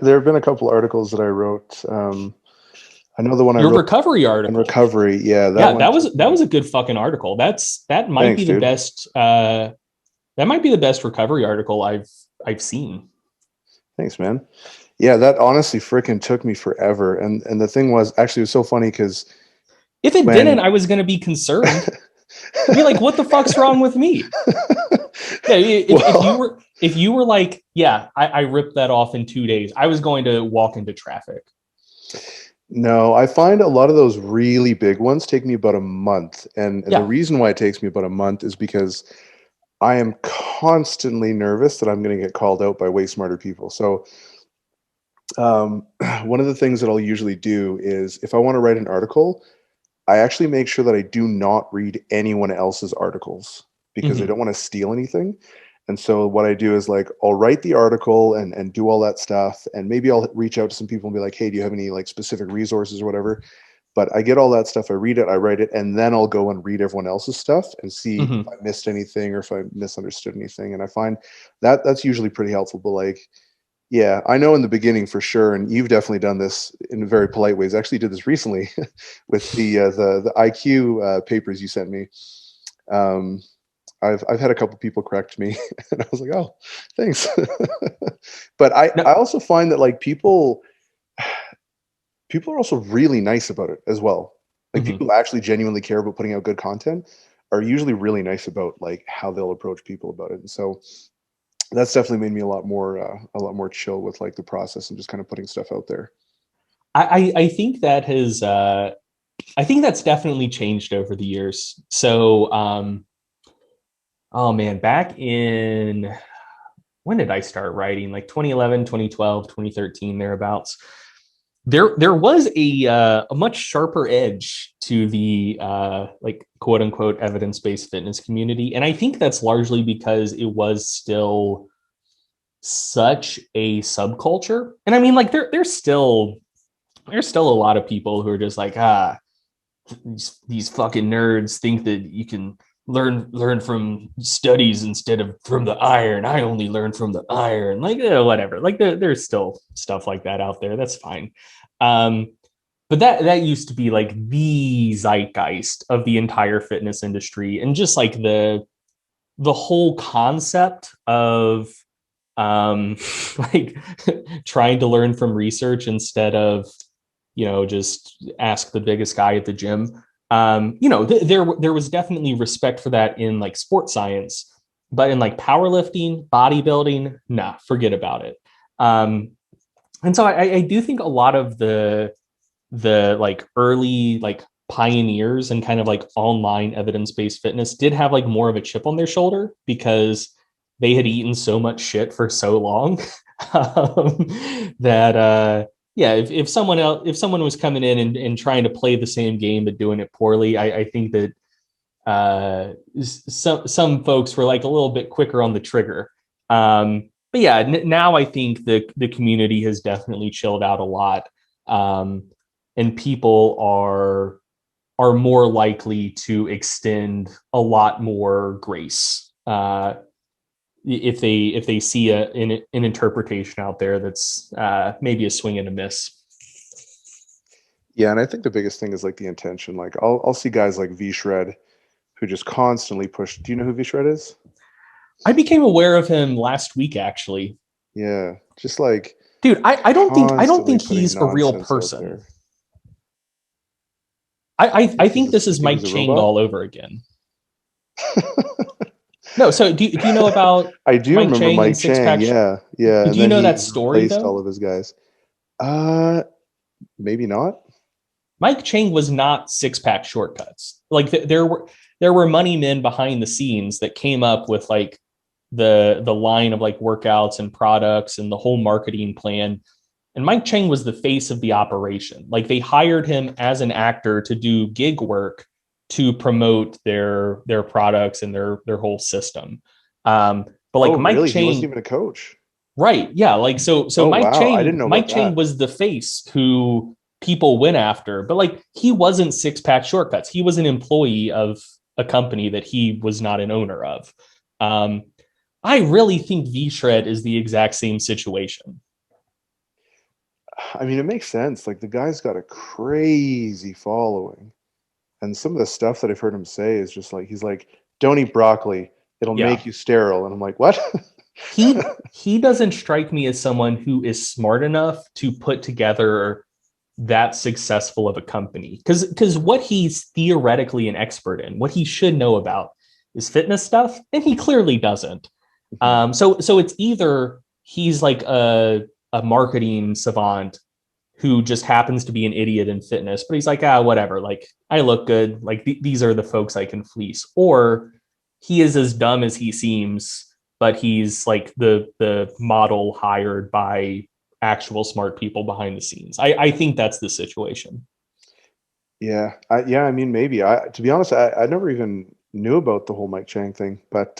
there have been a couple articles that I wrote. I know the one I Your wrote recovery on article, recovery. Yeah, that yeah, one. that was a good fucking article. That might be Thanks, the dude. best. That might be the best recovery article I've seen. Thanks, man. Yeah, that honestly freaking took me forever. And the thing was, actually, it was so funny because If it didn't, when I was going to be concerned. I'd be like, what the fuck's wrong with me? Yeah, well, if you were like, yeah, I ripped that off in 2 days, I was going to walk into traffic. no, I find a lot of those really big ones take me about a month. And the Yeah. reason why it takes me about a month is because I am constantly nervous that I'm going to get called out by way smarter people. So, one of the things that I'll usually do is if I want to write an article, I actually make sure that I do not read anyone else's articles because I Mm-hmm. don't want to steal anything. And so what I do is like I'll write the article and do all that stuff, and maybe I'll reach out to some people and be like, "Hey, do you have any like specific resources or whatever?" But I get all that stuff, I read it, I write it, and then I'll go and read everyone else's stuff and see if Mm-hmm. I missed anything or if I misunderstood anything. And I find that that's usually pretty helpful. But like, yeah, I know in the beginning for sure, and you've definitely done this in very polite ways. I actually did this recently with the IQ papers you sent me. Um, I've had a couple people correct me, and I was like, oh, thanks. But I No. also find that like people are also really nice about it as well. Like Mm-hmm. people who actually genuinely care about putting out good content are usually really nice about like how they'll approach people about it. And so that's definitely made me a lot more chill with like the process and just kind of putting stuff out there. I think that has I think that's definitely changed over the years. So oh man, back in when did I start writing? Like 2011, 2012, 2013, thereabouts. There was a much sharper edge to the like quote unquote evidence based fitness community, and I think that's largely because it was still such a subculture. And I mean, like there's still a lot of people who are just like these fucking nerds think that you can learn from studies instead of from the iron. I only learn from the iron. Like whatever. Like there's still stuff like that out there. That's fine. Um, but that used to be like the zeitgeist of the entire fitness industry, and just like the whole concept of like trying to learn from research instead of just ask the biggest guy at the gym. There was definitely respect for that in like sports science, but in like powerlifting, bodybuilding, nah, forget about it. um and so I do think a lot of the like early like pioneers and kind of like online evidence-based fitness did have like more of a chip on their shoulder because they had eaten so much shit for so long um, that yeah, if someone was coming in and trying to play the same game but doing it poorly, I think that some folks were like a little bit quicker on the trigger. But yeah, now I think the community has definitely chilled out a lot, and people are more likely to extend a lot more grace if they see an interpretation out there that's maybe a swing and a miss. Yeah, and I think the biggest thing is like the intention. Like I'll see guys like V Shred who just constantly push. Do you know who V Shred is? I became aware of him last week, actually. Yeah, just like dude, I don't constantly think putting he's a real nonsense out person. there. I think this You is think Mike he's a Chang robot? all over again. No, so do you know about I do Mike remember Chang and Mike Six Chang. Pack? Yeah, yeah, Do and you then know that he story replaced though? all of his guys. Uh, maybe not. Mike Chang was not Six Pack shortcuts. Like there were money men behind the scenes that came up with like the line of like workouts and products and the whole marketing plan. And Mike Chang was the face of the operation. Like they hired him as an actor to do gig work to promote their products and their whole system. But Oh, like Mike really? He wasn't Chang, even a coach. right? Yeah, like so Oh, Mike wow. I didn't Chang know Mike about Chang that. was the face who people went after, but like he wasn't Six Pack Shortcuts. He was an employee of a company that he was not an owner of. Um, I really think V Shred is the exact same situation. I mean, it makes sense. Like the guy's got a crazy following, and some of the stuff that I've heard him say is just like he's like, "Don't eat broccoli; it'll Yeah, make you sterile." And I'm like, "What?" he doesn't strike me as someone who is smart enough to put together that successful of a company because what he's theoretically an expert in, what he should know about is fitness stuff, and he clearly doesn't. So it's either he's like a marketing savant who just happens to be an idiot in fitness, but he's like, whatever, like I look good, like these are the folks I can fleece, or he is as dumb as he seems, but he's like the model hired by actual smart people behind the scenes. I think that's the situation. Yeah, yeah. I mean, maybe. To be honest, I never even knew about the whole Mike Chang thing, but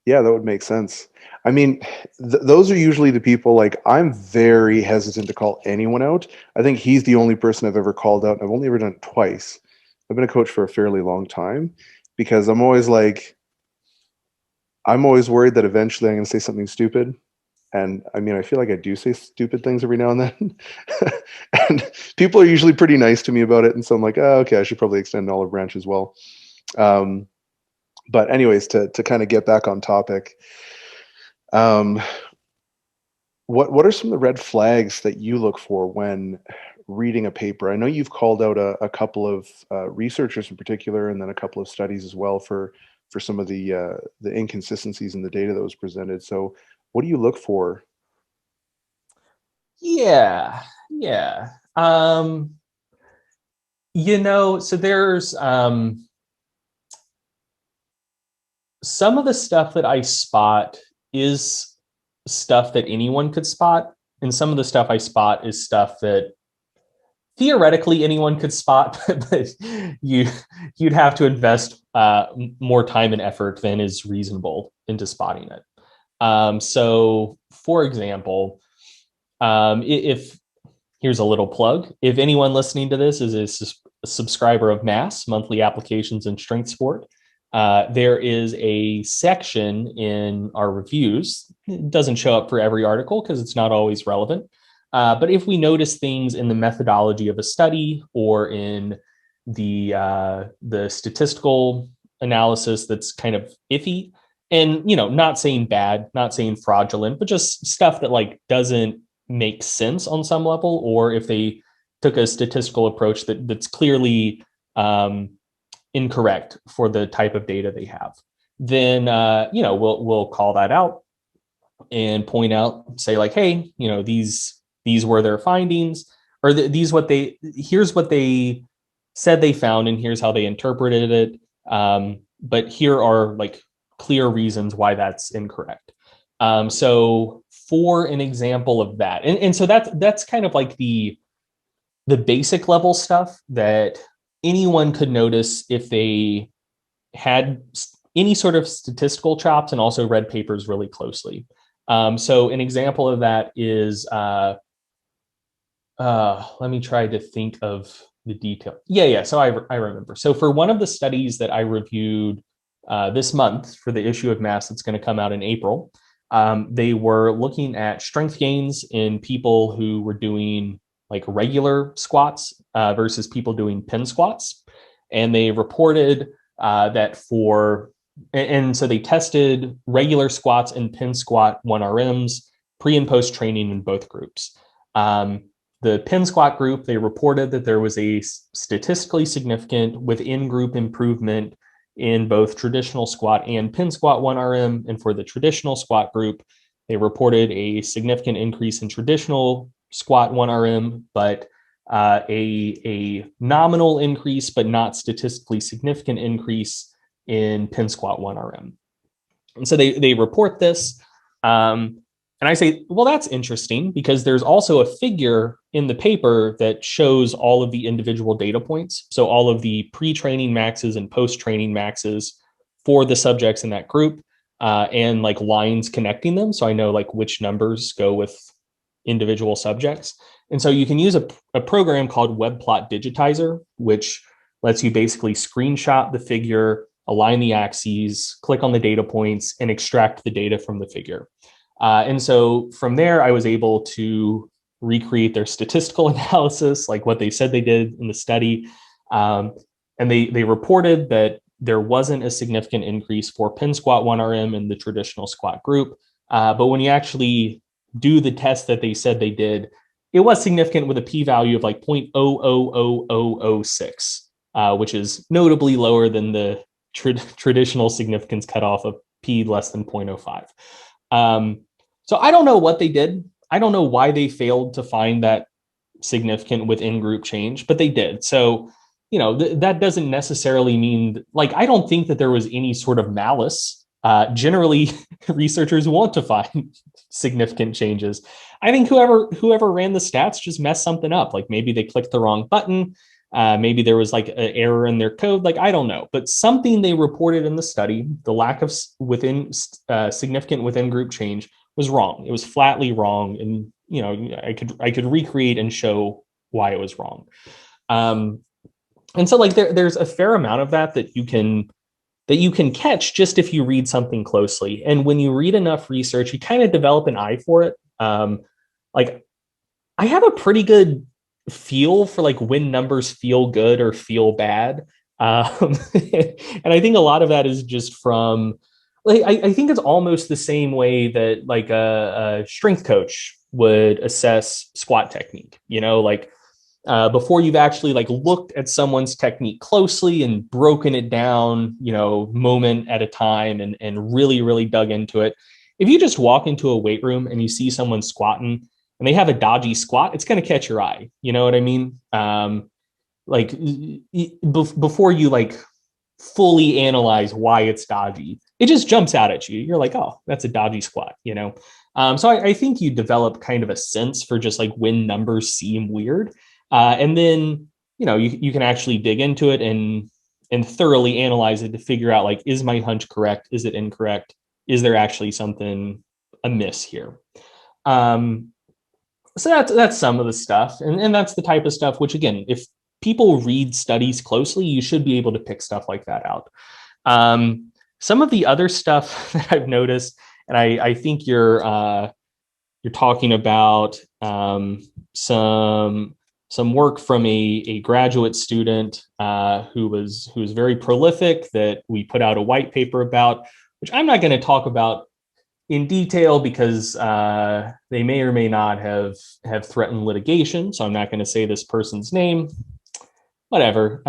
yeah, that would make sense. I mean, those are usually the people like I'm very hesitant to call anyone out. I think he's the only person I've ever called out, and I've only ever done it twice. I've been a coach for a fairly long time because I'm always worried that eventually I'm going to say something stupid. And I mean, I feel like I do say stupid things every now and then. And people are usually pretty nice to me about it. And so I'm like, oh, okay, I should probably extend an olive branch as well. Um, but anyways, to kind of get back on topic, um, what are some of the red flags that you look for when reading a paper? I know you've called out a couple of researchers in particular, and then a couple of studies as well for some of the inconsistencies in the data that was presented. So, what do you look for? Yeah, yeah. So there's some of the stuff that I spot is stuff that anyone could spot, and some of the stuff I spot is stuff that theoretically anyone could spot, but you you'd have to invest more time and effort than is reasonable into spotting it. So, for example, if here's a little plug, if anyone listening to this is a subscriber of Mass Monthly Applications in Strength Sport, there is a section in our reviews. It doesn't show up for every article because it's not always relevant. But if we notice things in the methodology of a study or in the statistical analysis that's kind of iffy, and not saying bad, not saying fraudulent, but just stuff that like doesn't make sense on some level, or if they took a statistical approach that's clearly incorrect for the type of data they have, then we'll call that out and point out, say like, hey, these were their findings, or these what they here's what they said they found, and here's how they interpreted it. But here are like clear reasons why that's incorrect. So for an example of that, and so that's kind of like the basic level stuff that anyone could notice if they had any sort of statistical chops and also read papers really closely. So an example of that is, let me try to think of the detail. Yeah. So I remember. So for one of the studies that I reviewed this month for the issue of Mass that's going to come out in April, they were looking at strength gains in people who were doing like regular squats versus people doing pin squats. And they reported that and so they tested regular squats and pin squat 1RMs pre and post training in both groups. The pin squat group, they reported that there was a statistically significant within group improvement in both traditional squat and pin squat 1RM. And for the traditional squat group, they reported a significant increase in traditional squat 1RM, but a nominal increase, but not statistically significant increase in pin squat 1RM. And so they report this. And I say, well, that's interesting because there's also a figure in the paper that shows all of the individual data points. So all of the pre-training maxes and post-training maxes for the subjects in that group, and like lines connecting them. So I know like which numbers go with individual subjects. And so you can use a program called Web Plot Digitizer, which lets you basically screenshot the figure, align the axes, click on the data points, and extract the data from the figure. And so from there, I was able to recreate their statistical analysis, like what they said they did in the study. And they reported that there wasn't a significant increase for pin squat 1RM in the traditional squat group. But when you actually do the test that they said they did, it was significant with a p-value of like 0.000006, which is notably lower than the traditional significance cutoff of p less than 0.05. So I don't know what they did. I don't know why they failed to find that significant within group change, but they did. So, that doesn't necessarily mean, like, I don't think that there was any sort of malice. Generally, researchers want to find significant changes. I think whoever ran the stats just messed something up. Like maybe they clicked the wrong button. Maybe there was like an error in their code. Like, I don't know, but something they reported in the study, the lack of significant within group change, was wrong. It was flatly wrong. And, I could recreate and show why it was wrong. And so like there's a fair amount of that you can catch just if you read something closely. And when you read enough research, you kind of develop an eye for it. Like I have a pretty good feel for like when numbers feel good or feel bad. And I think a lot of that is just from, like, I think it's almost the same way that like a strength coach would assess squat technique, like before you've actually like looked at someone's technique closely and broken it down, moment at a time and really, really dug into it. If you just walk into a weight room and you see someone squatting and they have a dodgy squat, it's going to catch your eye. You know what I mean? Before you like fully analyze why it's dodgy, it just jumps out at you. You're like, oh, that's a dodgy squat, So I think you develop kind of a sense for just like when numbers seem weird. And then, you can actually dig into it and thoroughly analyze it to figure out like, is my hunch correct? Is it incorrect? Is there actually something amiss here? So that's some of the stuff. And that's the type of stuff, which again, if people read studies closely, you should be able to pick stuff like that out. Some of the other stuff that I've noticed, and I think you're talking about some work from a graduate student who was very prolific that we put out a white paper about, which I'm not going to talk about in detail because they may or may not have threatened litigation. So I'm not going to say this person's name. Whatever.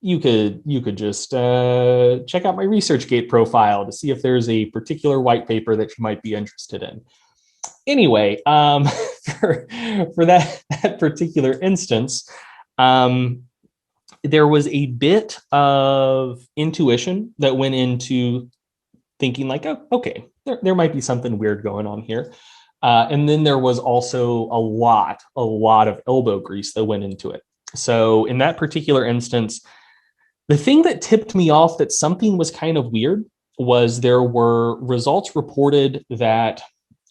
You could just check out my ResearchGate profile to see if there's a particular white paper that you might be interested in. Anyway, for that particular instance, there was a bit of intuition that went into thinking like, oh, okay, there might be something weird going on here. And then there was also a lot of elbow grease that went into it. So in that particular instance, the thing that tipped me off that something was kind of weird was there were results reported that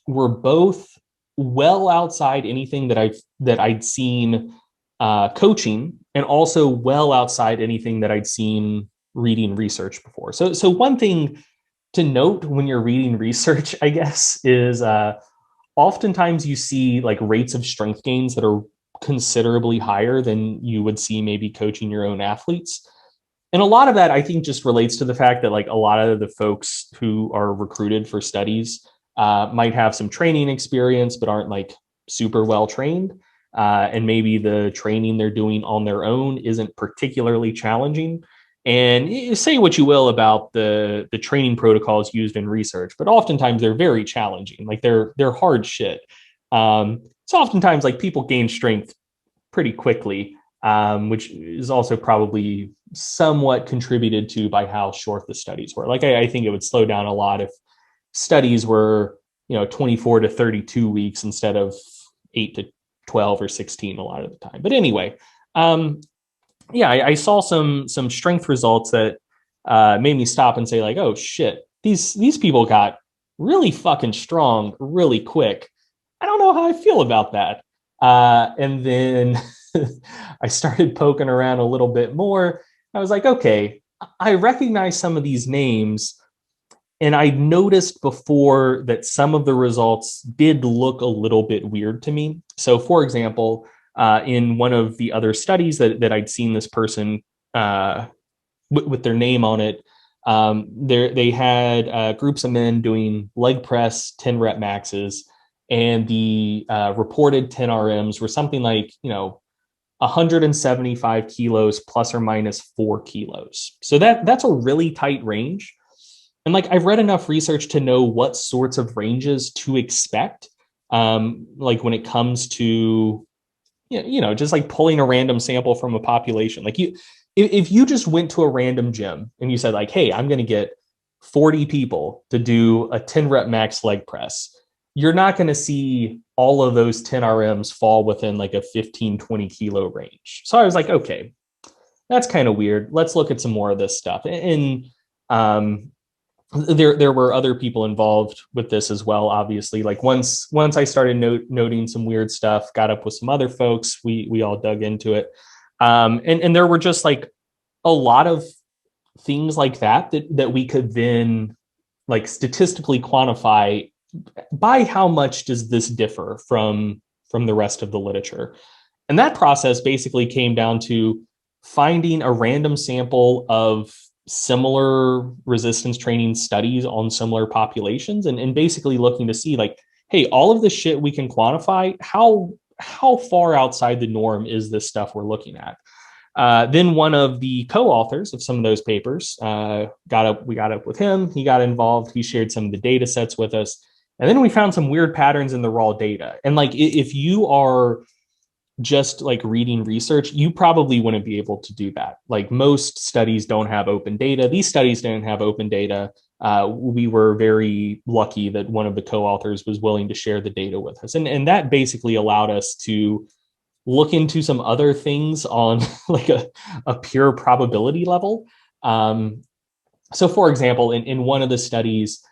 were both well outside anything that I'd seen coaching, and also well outside anything that I'd seen reading research before. So one thing to note when you're reading research, I guess, is oftentimes you see like rates of strength gains that are considerably higher than you would see maybe coaching your own athletes. And a lot of that, I think, just relates to the fact that like a lot of the folks who are recruited for studies might have some training experience, but aren't like super well trained. And maybe the training they're doing on their own isn't particularly challenging. And you say what you will about the training protocols used in research, but oftentimes they're very challenging. Like they're hard shit. So oftentimes like people gain strength pretty quickly, which is also probably somewhat contributed to by how short the studies were. Like I think it would slow down a lot if studies were 24 to 32 weeks instead of 8 to 12 or 16 a lot of the time. But anyway, yeah, I saw some strength results that made me stop and say like, oh shit, these people got really fucking strong really quick. I don't know how I feel about that. And then I started poking around a little bit more. I was like, okay, I recognize some of these names. And I noticed before that some of the results did look a little bit weird to me. So, for example, in one of the other studies that I'd seen this person with their name on it, they had groups of men doing leg press 10 rep maxes, and the reported 10 RMs were something like 175 kilos plus or minus 4 kilos. So that's a really tight range. And like I've read enough research to know what sorts of ranges to expect. Like when it comes to just like pulling a random sample from a population. Like if you just went to a random gym and you said like, hey, I'm going to get 40 people to do a 10 rep max leg press, you're not going to see all of those 10 RMs fall within like a 15, 20 kilo range. So I was like, okay, that's kind of weird. Let's look at some more of this stuff. And there were other people involved with this as well. Obviously, like once I started noting some weird stuff, got up with some other folks, we all dug into it, and there were just like a lot of things like that we could then like statistically quantify by how much does this differ from the rest of the literature. And that process basically came down to finding a random sample of similar resistance training studies on similar populations, and basically looking to see like, hey, all of the shit we can quantify, how far outside the norm is this stuff we're looking at. Then one of the co-authors of some of those papers we got up with him. He got involved. He shared some of the data sets with us. And then we found some weird patterns in the raw data. And like, if you are just like reading research, you probably wouldn't be able to do that. Like most studies don't have open data. These studies didn't have open data. We were very lucky that one of the co-authors was willing to share the data with us. And that basically allowed us to look into some other things on like a pure probability level. So for example, in one of the studies,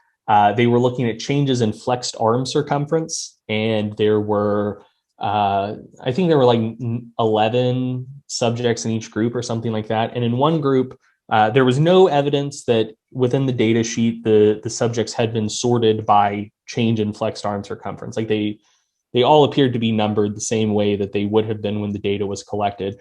they were looking at changes in flexed arm circumference, and there were I think there were like 11 subjects in each group or something like that. And in one group, there was no evidence that within the data sheet, the subjects had been sorted by change in flexed arm circumference. Like they all appeared to be numbered the same way that they would have been when the data was collected.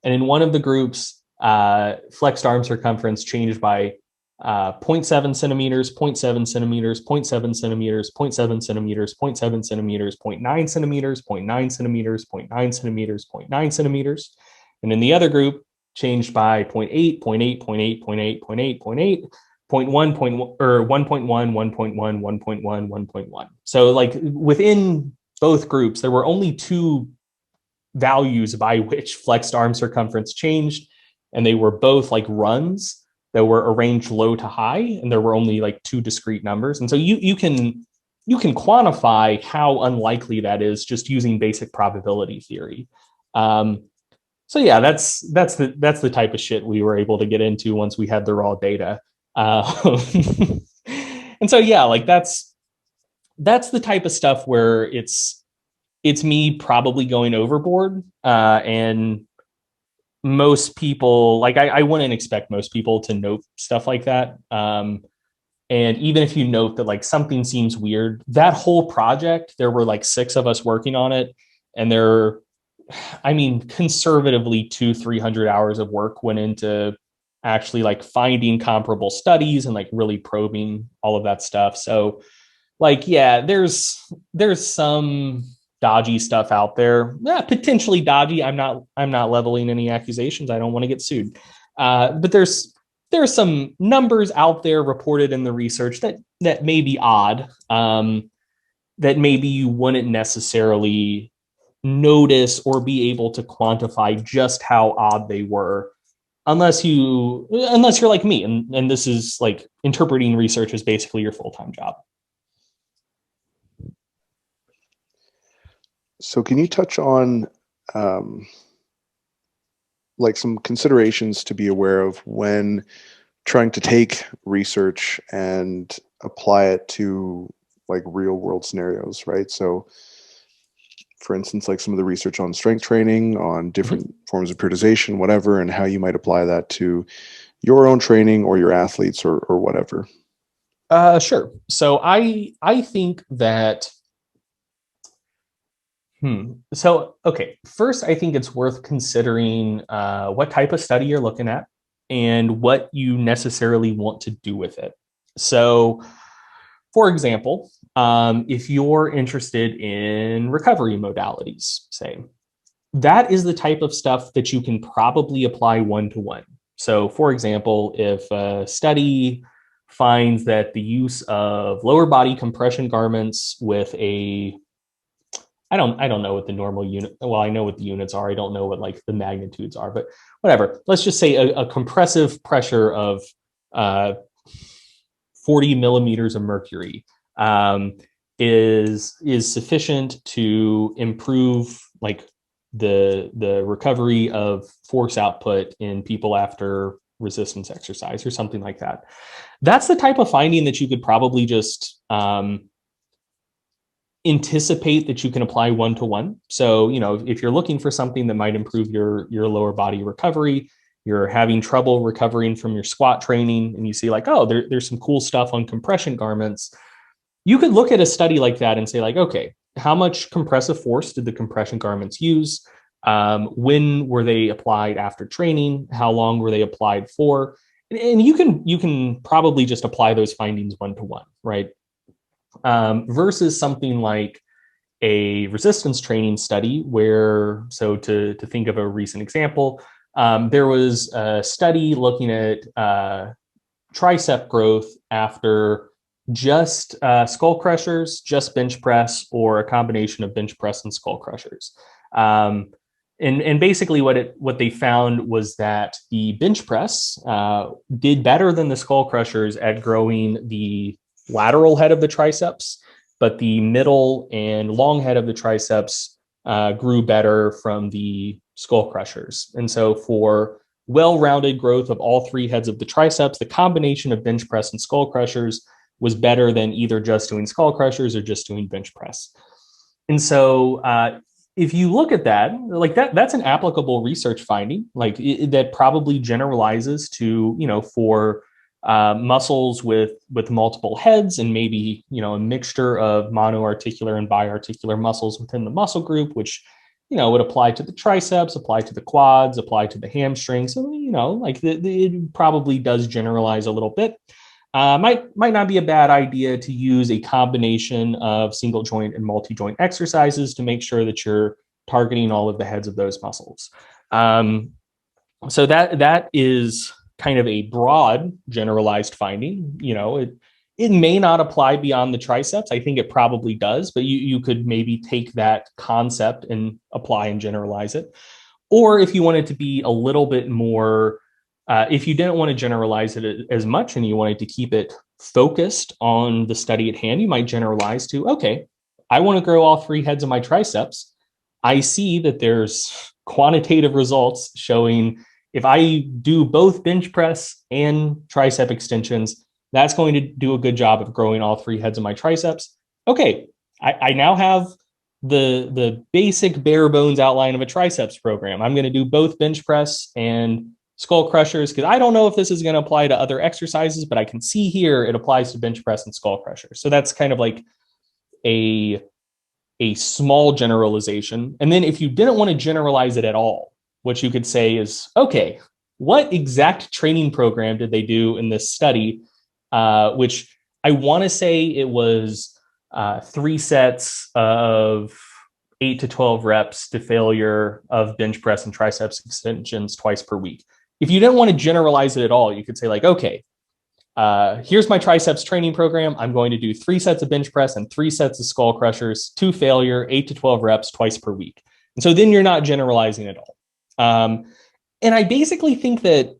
And in one of the groups, flexed arm circumference changed by 0.7 centimeters, 0.7 centimeters, 0.7 centimeters, 0.7 centimeters, 0.7 centimeters, 0.9 centimeters, 0.9 centimeters, 0.9 centimeters, 0.9 centimeters. And in the other group, changed by 0.8, 0.8, 0.8, 0.8, 0.8, 0.8, 0.1, or 1.1, 1.1, 1.1, 1.1. So like within both groups, there were only two values by which flexed arm circumference changed, and they were both like runs that were arranged low to high, and there were only like two discrete numbers. And so you can quantify how unlikely that is just using basic probability theory. So yeah, that's the type of shit we were able to get into once we had the raw data. And so yeah, like that's the type of stuff where it's me probably going overboard, and most people, like I wouldn't expect most people to note stuff like that. And even if you note that like something seems weird, that whole project, there were like 6 of us working on it, and conservatively 200-300 hours of work went into actually like finding comparable studies and like really probing all of that stuff. So like, yeah, there's some dodgy stuff out there. Yeah, potentially dodgy. I'm not leveling any accusations. I don't want to get sued. But there's some numbers out there reported in the research that may be odd. That maybe you wouldn't necessarily notice or be able to quantify just how odd they were unless you're like me, and this is like interpreting research is basically your full-time job. So can you touch on um, like some considerations to be aware of when trying to take research and apply it to like real world scenarios, right? So for instance, like some of the research on strength training, on different forms of periodization, whatever, and how you might apply that to your own training or your athletes or whatever. Sure. So I think that so okay. First, I think it's worth considering what type of study you're looking at and what you necessarily want to do with it. So, for example, if you're interested in recovery modalities, say, that is the type of stuff that you can probably apply one to one. So, for example, if a study finds that the use of lower body compression garments with a I don't know what the normal unit, well, I know what the units are. I don't know what like the magnitudes are, but whatever. Let's just say a compressive pressure of uh, 40 millimeters of mercury is sufficient to improve like the recovery of force output in people after resistance exercise or something like that. That's the type of finding that you could probably just anticipate that you can apply one to one. So, if you're looking for something that might improve your lower body recovery, you're having trouble recovering from your squat training, and you see like, oh, there's some cool stuff on compression garments. You could look at a study like that and say like, okay, how much compressive force did the compression garments use? When were they applied after training? How long were they applied for? And you can probably just apply those findings one to one, right? Versus something like a resistance training study where, so to think of a recent example, there was a study looking at tricep growth after just skull crushers, just bench press, or a combination of bench press and skull crushers. And basically what they found was that the bench press did better than the skull crushers at growing the lateral head of the triceps, but the middle and long head of the triceps grew better from the skull crushers. And so for well-rounded growth of all three heads of the triceps, the combination of bench press and skull crushers was better than either just doing skull crushers or just doing bench press. And so if you look at that, like that's an applicable research finding, like that probably generalizes to, for muscles with multiple heads and maybe a mixture of monoarticular and biarticular muscles within the muscle group, which would apply to the triceps, apply to the quads, apply to the hamstrings. So like it probably does generalize a little bit. Might not be a bad idea to use a combination of single joint and multi-joint exercises to make sure that you're targeting all of the heads of those muscles. So that is kind of a broad generalized finding. It may not apply beyond the triceps. I think it probably does, but you could maybe take that concept and apply and generalize it. Or if you wanted to be a little bit more, if you didn't want to generalize it as much and you wanted to keep it focused on the study at hand, you might generalize to, okay, I want to grow all three heads of my triceps. I see that there's quantitative results showing if I do both bench press and tricep extensions, that's going to do a good job of growing all three heads of my triceps. Okay, I now have the basic bare bones outline of a triceps program. I'm going to do both bench press and skull crushers because I don't know if this is going to apply to other exercises, but I can see here it applies to bench press and skull crushers. So that's kind of like a small generalization. And then if you didn't want to generalize it at all, what you could say is, okay, what exact training program did they do in this study? Which I want to say it was 3 sets of 8 to 12 reps to failure of bench press and triceps extensions twice per week. If you didn't want to generalize it at all, you could say like, okay, here's my triceps training program. I'm going to do 3 sets of bench press and 3 sets of skull crushers to failure, 8 to 12 reps twice per week. And so then you're not generalizing at all. And I basically think that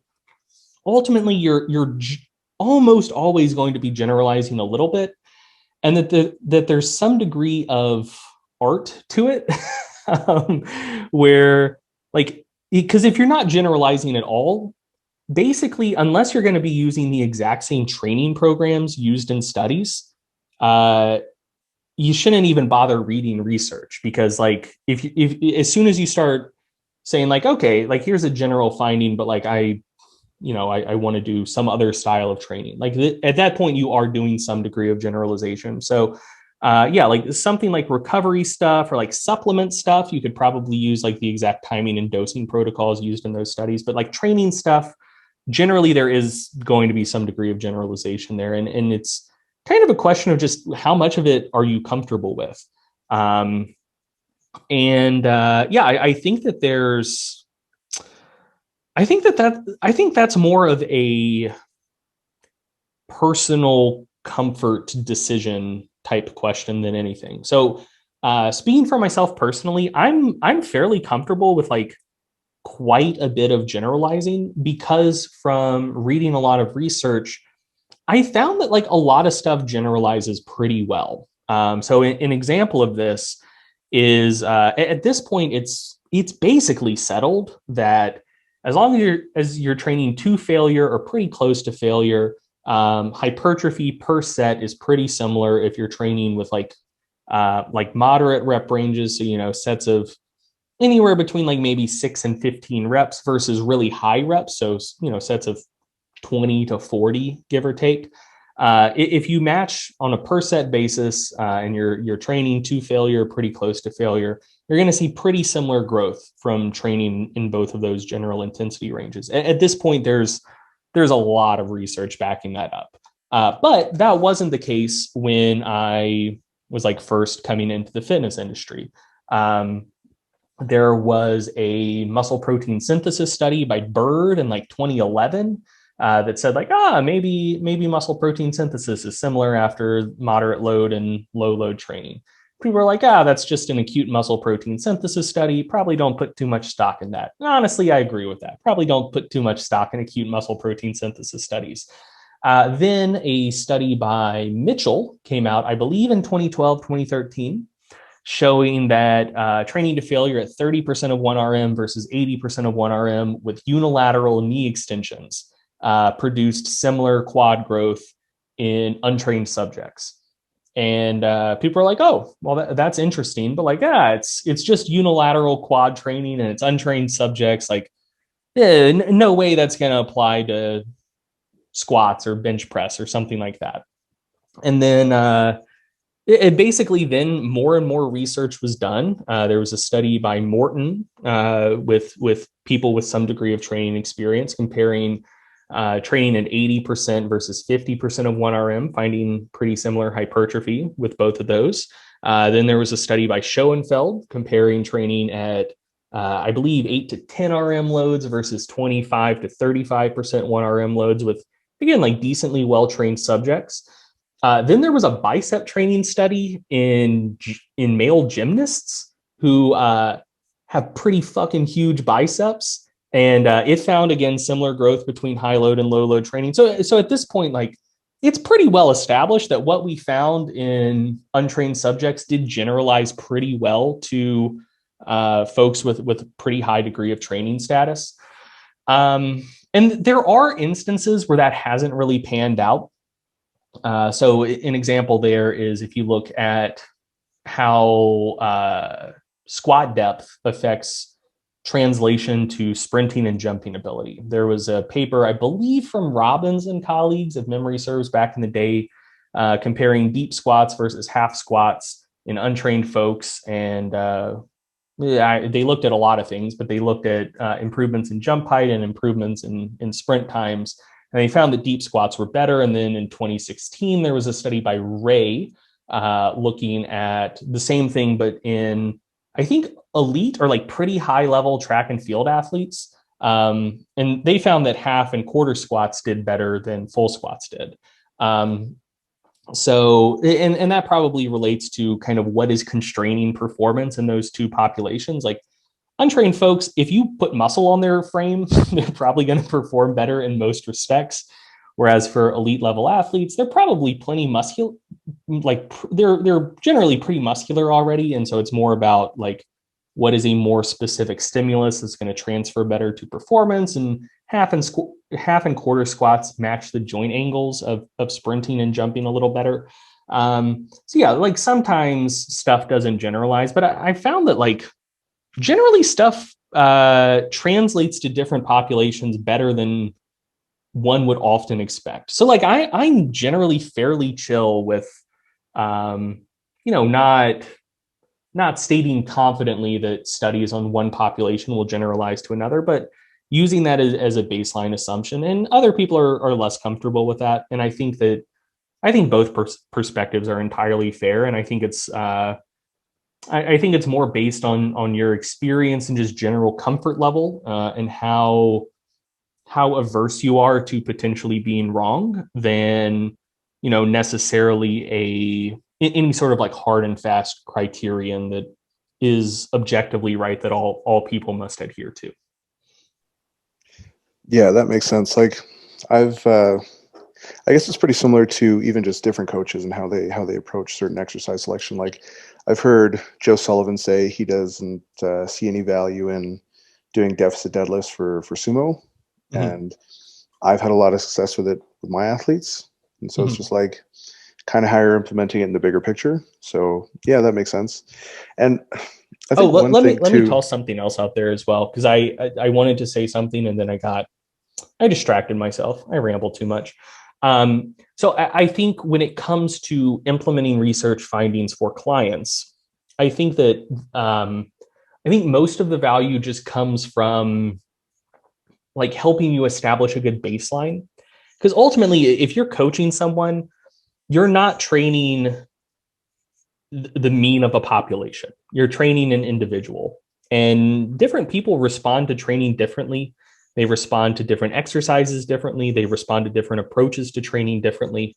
ultimately you're almost always going to be generalizing a little bit, and that there's some degree of art to it, where like, because if you're not generalizing at all, basically, unless you're going to be using the exact same training programs used in studies, you shouldn't even bother reading research, because like if as soon as you start saying like, okay, like here's a general finding, but like I want to do some other style of training, like at that point you are doing some degree of generalization. So yeah, like something like recovery stuff or like supplement stuff, you could probably use like the exact timing and dosing protocols used in those studies. But like training stuff, generally there is going to be some degree of generalization there. And it's kind of a question of just how much of it are you comfortable with. Yeah, I think that I think that's more of a personal comfort decision type question than anything. So speaking for myself personally, I'm fairly comfortable with like quite a bit of generalizing, because from reading a lot of research, I found that like a lot of stuff generalizes pretty well. So an example of this is at this point, it's basically settled that as long as you're training to failure or pretty close to failure, hypertrophy per set is pretty similar if you're training with like moderate rep ranges. So, sets of anywhere between like maybe 6 and 15 reps versus really high reps. So, sets of 20 to 40, give or take. If you match on a per set basis and you're training to failure, pretty close to failure, you're going to see pretty similar growth from training in both of those general intensity ranges. At this point, there's a lot of research backing that up. But that wasn't the case when I was like first coming into the fitness industry. There was a muscle protein synthesis study by Bird in like 2011 that said like, maybe muscle protein synthesis is similar after moderate load and low load training. People were like, that's just an acute muscle protein synthesis study. Probably don't put too much stock in that. And honestly, I agree with that. Probably don't put too much stock in acute muscle protein synthesis studies. Then a study by Mitchell came out, I believe in 2012, 2013, showing that training to failure at 30% of 1RM versus 80% of 1RM with unilateral knee extensions produced similar quad growth in untrained subjects. And people are like, oh, well, that's interesting. But like, it's just unilateral quad training and it's untrained subjects. Like, no way that's going to apply to squats or bench press or something like that. And then it basically then more and more research was done. There was a study by Morton with people with some degree of training experience comparing training at 80% versus 50% of 1RM, finding pretty similar hypertrophy with both of those. Then there was a study by Schoenfeld comparing training at, I believe, 8 to 10 RM loads versus 25 to 35% 1RM loads with, again, like decently well-trained subjects. Then there was a bicep training study in male gymnasts who have pretty fucking huge biceps. And it found, again, similar growth between high load and low load training. So at this point, like, it's pretty well established that what we found in untrained subjects did generalize pretty well to folks with pretty high degree of training status. And there are instances where that hasn't really panned out. So an example there is if you look at how squat depth affects translation to sprinting and jumping ability. There was a paper, I believe, from Robbins and colleagues, if memory serves, back in the day, comparing deep squats versus half squats in untrained folks. And they looked at a lot of things, but they looked at improvements in jump height and improvements in sprint times. And they found that deep squats were better. And then in 2016, there was a study by Ray looking at the same thing, but in, I think, elite or like pretty high level track and field athletes. And they found that half and quarter squats did better than full squats did. And that probably relates to kind of what is constraining performance in those two populations. Like untrained folks, if you put muscle on their frame, they're probably going to perform better in most respects. Whereas for elite level athletes, they're probably plenty muscular, like they're generally pretty muscular already. And so it's more about like what is a more specific stimulus that's going to transfer better to performance, and half and quarter squats match the joint angles of sprinting and jumping a little better. So yeah, like sometimes stuff doesn't generalize, but I found that like generally stuff translates to different populations better than one would often expect. So like I'm generally fairly chill with not stating confidently that studies on one population will generalize to another, but using that as a baseline assumption. And other people are less comfortable with that. And I think both perspectives are entirely fair. And I think I think it's more based on your experience and just general comfort level, and how averse you are to potentially being wrong than necessarily any sort of like hard and fast criterion that is objectively right that all people must adhere to. Yeah, that makes sense. Like I've I guess it's pretty similar to even just different coaches and how they approach certain exercise selection. Like I've heard Joe Sullivan say he doesn't see any value in doing deficit deadlifts for sumo, and I've had a lot of success with it with my athletes. And so it's just like kind of how you're implementing it in the bigger picture. So yeah, that makes sense. And I think let me toss something else out there as well, because I wanted to say something and then I distracted myself. I rambled too much. So I think when it comes to implementing research findings for clients, I think that I think most of the value just comes from like helping you establish a good baseline. Because ultimately, if you're coaching someone, you're not training the mean of a population. You're training an individual, and different people respond to training differently. They respond to different exercises differently. They respond to different approaches to training differently.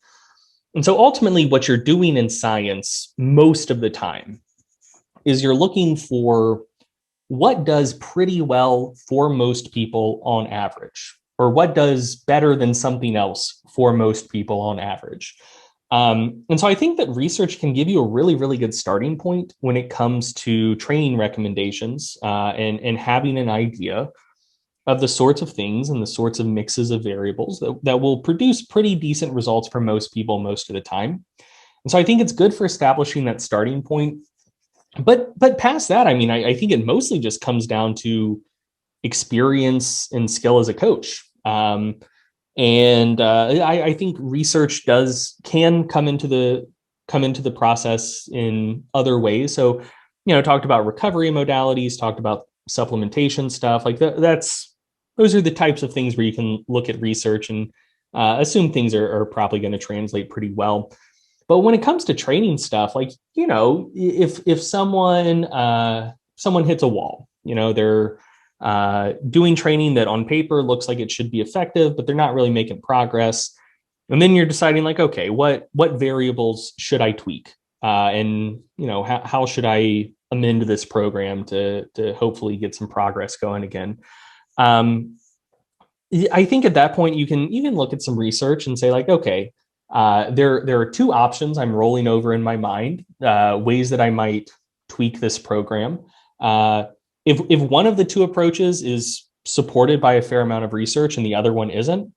And so ultimately, what you're doing in science most of the time is you're looking for what does pretty well for most people on average, or what does better than something else for most people on average. And so I think that research can give you a really, really good starting point when it comes to training recommendations, and having an idea of the sorts of things and the sorts of mixes of variables that will produce pretty decent results for most people most of the time. And so I think it's good for establishing that starting point. But past that, I mean, I think it mostly just comes down to experience and skill as a coach. I think research can come into the process in other ways. So, talked about recovery modalities, talked about supplementation stuff like that. Those are the types of things where you can look at research and assume things are probably going to translate pretty well. But when it comes to training stuff, like, if someone hits a wall, they're doing training that on paper looks like it should be effective, but they're not really making progress. And then you're deciding like, okay, what variables should I tweak? And how should I amend this program to hopefully get some progress going again? I think at that point you can look at some research and say like, okay, there are two options I'm rolling over in my mind, ways that I might tweak this program. If one of the two approaches is supported by a fair amount of research and the other one isn't,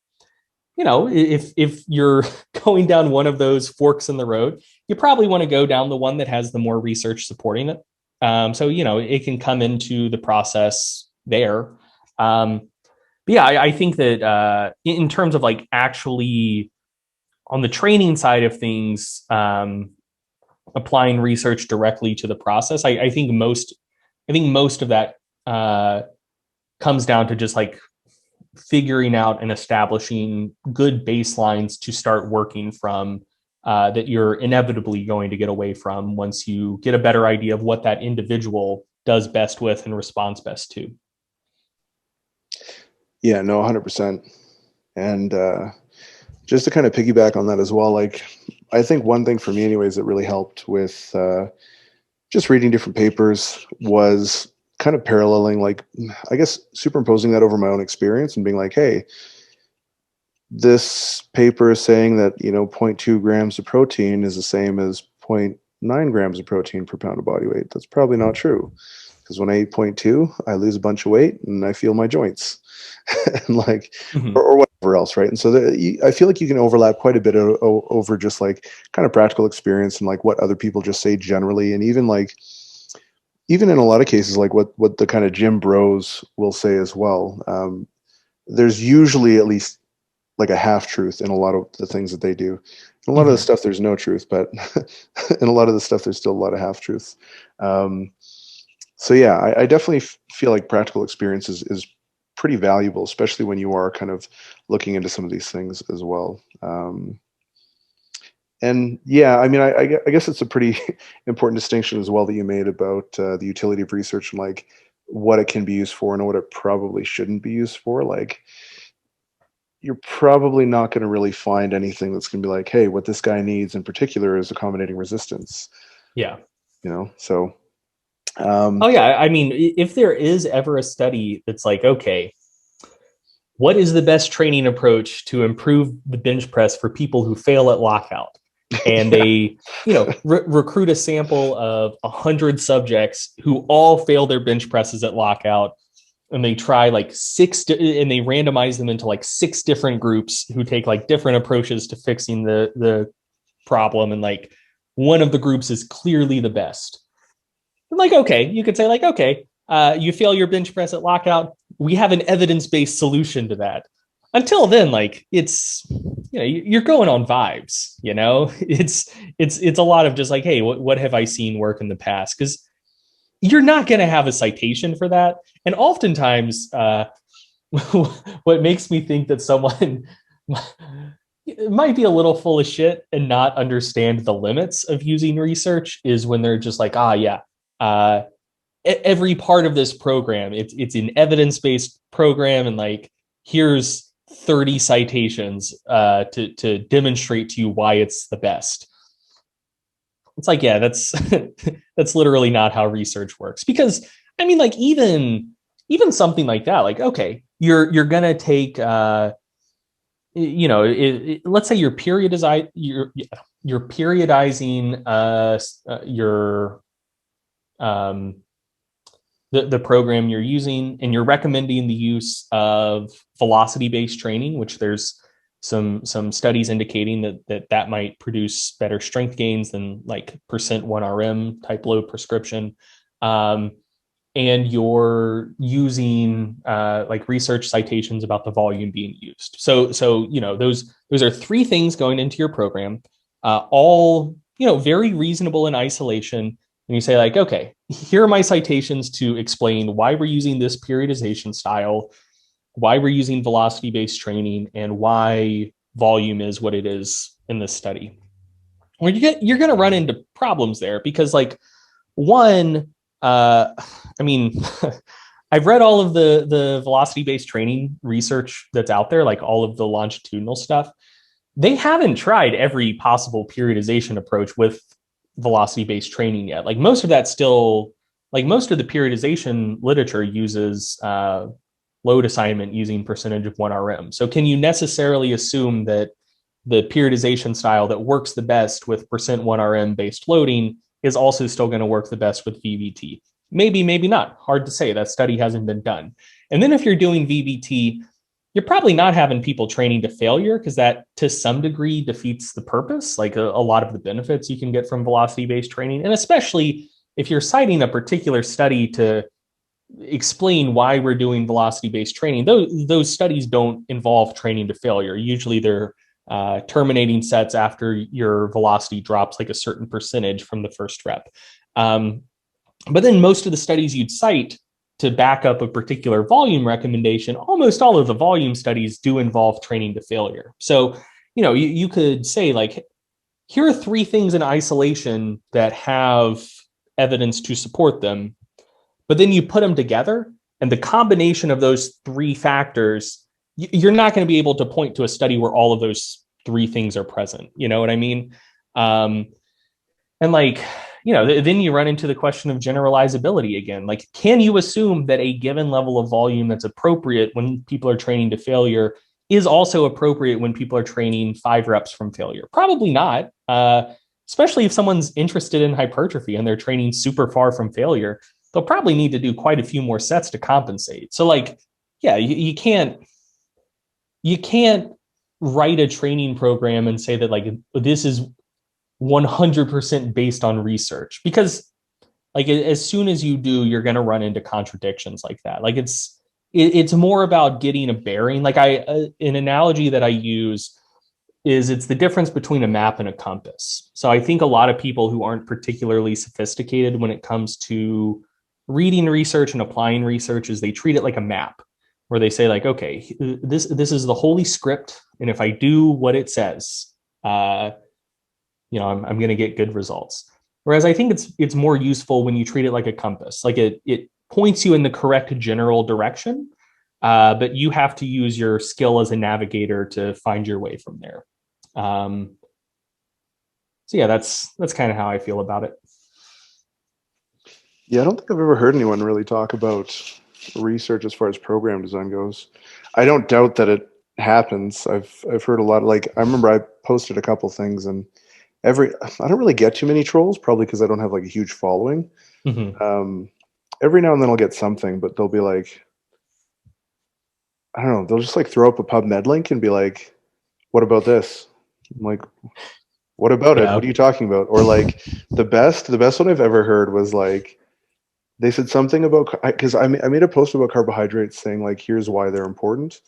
if you're going down one of those forks in the road, you probably want to go down the one that has the more research supporting it. So it can come into the process there. But yeah, I think that in terms of like actually on the training side of things, applying research directly to the process, I think most of that comes down to just like figuring out and establishing good baselines to start working from that you're inevitably going to get away from once you get a better idea of what that individual does best with and responds best to. Yeah, no, 100%. And just to kind of piggyback on that as well, like I think one thing for me, anyways, that really helped with just reading different papers was kind of paralleling, like, I guess, superimposing that over my own experience and being like, hey, this paper is saying that, you know, 0.2 grams of protein is the same as 0.9 grams of protein per pound of body weight. That's probably not true, because when I eat 0.2, I lose a bunch of weight and I feel my joints and like, Mm-hmm. or whatever else, right? And so I feel like you can overlap quite a bit over just like kind of practical experience and like what other people just say generally, and even like even in a lot of cases, like what the kind of gym bros will say as well. There's usually at least like a half truth in a lot of the things that they do. In a lot of the Mm-hmm. stuff, there's no truth, but in a lot of the stuff, there's still a lot of half truths. Um, so yeah, I definitely feel like practical experience is pretty valuable, especially when you are kind of looking into some of these things as well. And yeah, I mean, I guess it's a pretty important distinction as well that you made about the utility of research and like what it can be used for and what it probably shouldn't be used for. Like, you're probably not going to really find anything that's going to be like, hey, what this guy needs in particular is accommodating resistance, Yeah. you know? So, Oh, yeah. I mean, if there is ever a study that's like, okay, what is the best training approach to improve the bench press for people who fail at lockout? And yeah, they, recruit a sample of 100 subjects who all fail their bench presses at lockout, and they try like and they randomize them into like 6 different groups who take like different approaches to fixing the problem, and like one of the groups is clearly the best. And like, okay, you could say like, okay, you fail your bench press at lockout, we have an evidence-based solution to that. Until then, like, it's, you're going on vibes, it's a lot of just like, hey, what have I seen work in the past? Because you're not going to have a citation for that. And oftentimes, what makes me think that someone might be a little full of shit and not understand the limits of using research is when they're just like, yeah, uh, every part of this program, it's an evidence-based program, and like, here's 30 citations to demonstrate to you why it's the best. It's like, yeah, that's that's literally not how research works. Because I mean, like, even something like that, like, okay, you're gonna take let's say you're periodizing your um the program you're using, and you're recommending the use of velocity-based training, which there's some studies indicating that might produce better strength gains than like percent 1RM type load prescription. And you're using like research citations about the volume being used. So those are 3 things going into your program, all very reasonable in isolation. And you say like, okay, here are my citations to explain why we're using this periodization style, why we're using velocity-based training, and why volume is what it is in this study. Well, you're going to run into problems there because, like, one, I mean, I've read all of the velocity-based training research that's out there, like all of the longitudinal stuff. They haven't tried every possible periodization approach with velocity-based training yet. Like, most of that still, like, most of the periodization literature uses load assignment using percentage of 1RM. So can you necessarily assume that the periodization style that works the best with percent 1RM based loading is also still going to work the best with VBT? Maybe, maybe not. Hard to say. That study hasn't been done. And then if you're doing VBT, you're probably not having people training to failure, because that to some degree defeats the purpose, like a lot of the benefits you can get from velocity-based training. And especially if you're citing a particular study to explain why we're doing velocity-based training, those studies don't involve training to failure. Usually they're terminating sets after your velocity drops like a certain percentage from the first rep. But then most of the studies you'd cite to back up a particular volume recommendation, almost all of the volume studies do involve training to failure. So, you could say like, here are three things in isolation that have evidence to support them. But then you put them together, and the combination of those three factors, you're not going to be able to point to a study where all of those three things are present. You know what I mean? Um, and like, then you run into the question of generalizability again. Like, can you assume that a given level of volume that's appropriate when people are training to failure is also appropriate when people are training 5 reps from failure? Probably not. Especially if someone's interested in hypertrophy and they're training super far from failure, they'll probably need to do quite a few more sets to compensate. So like, yeah, you can't write a training program and say that like this is 100% based on research, because like as soon as you do, you're going to run into contradictions like that. Like it's more about getting a bearing. Like an analogy that I use is it's the difference between a map and a compass. So I think a lot of people who aren't particularly sophisticated when it comes to reading research and applying research is they treat it like a map, where they say like, okay, this is the holy script, and if I do what it says, I'm going to get good results. Whereas I think it's more useful when you treat it like a compass, like it points you in the correct general direction, but you have to use your skill as a navigator to find your way from there. So yeah, that's kind of how I feel about it. Yeah, I don't think I've ever heard anyone really talk about research as far as program design goes. I don't doubt that it happens. I've heard a lot. Like I remember I posted a couple things, and I don't really get too many trolls, probably because I don't have like a huge following. Mm-hmm. Every now and then I'll get something, but they'll be like, I don't know, they'll just like throw up a PubMed link and be like, "What about this?" I'm like, "What about it? Yeah. What are you talking about?" Or like the best one I've ever heard was like they said something about, because I made a post about carbohydrates saying like here's why they're important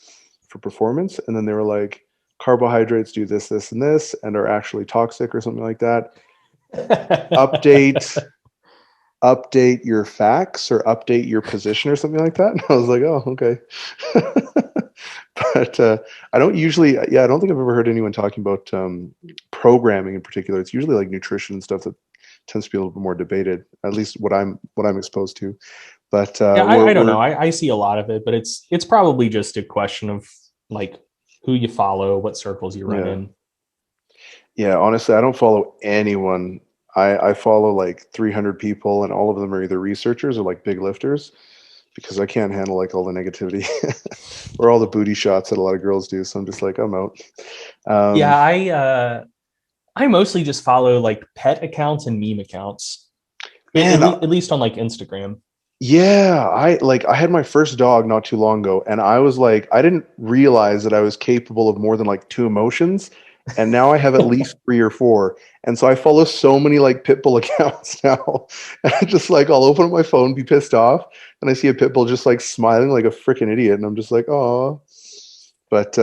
for performance, and then they were like, carbohydrates do this, this, and this, and are actually toxic or something like that. Update update your facts or update your position or something like that. And I was like, oh, okay. But I don't usually, yeah, I don't think I've ever heard anyone talking about programming in particular. It's usually like nutrition and stuff that tends to be a little bit more debated, at least what I'm exposed to. But Yeah, I don't know. I see a lot of it, but it's probably just a question of like who you follow, what circles you run yeah, in. yeah. Honestly, I don't follow anyone. I follow like 300 people, and all of them are either researchers or like big lifters, because I can't handle like all the negativity or all the booty shots that a lot of girls do. So I'm just like, I'm out. Yeah, Um, I mostly just follow like pet accounts and meme accounts, man, at least on like Instagram. yeah, I had my first dog not too long ago, and I was like, I didn't realize that I was capable of more than like two emotions, and now I have at least three or four. And so I follow so many like pit bull accounts now. And I just like I'll open up my phone, be pissed off, and I see a pit bull just like smiling like a freaking idiot, and I'm just like, oh. But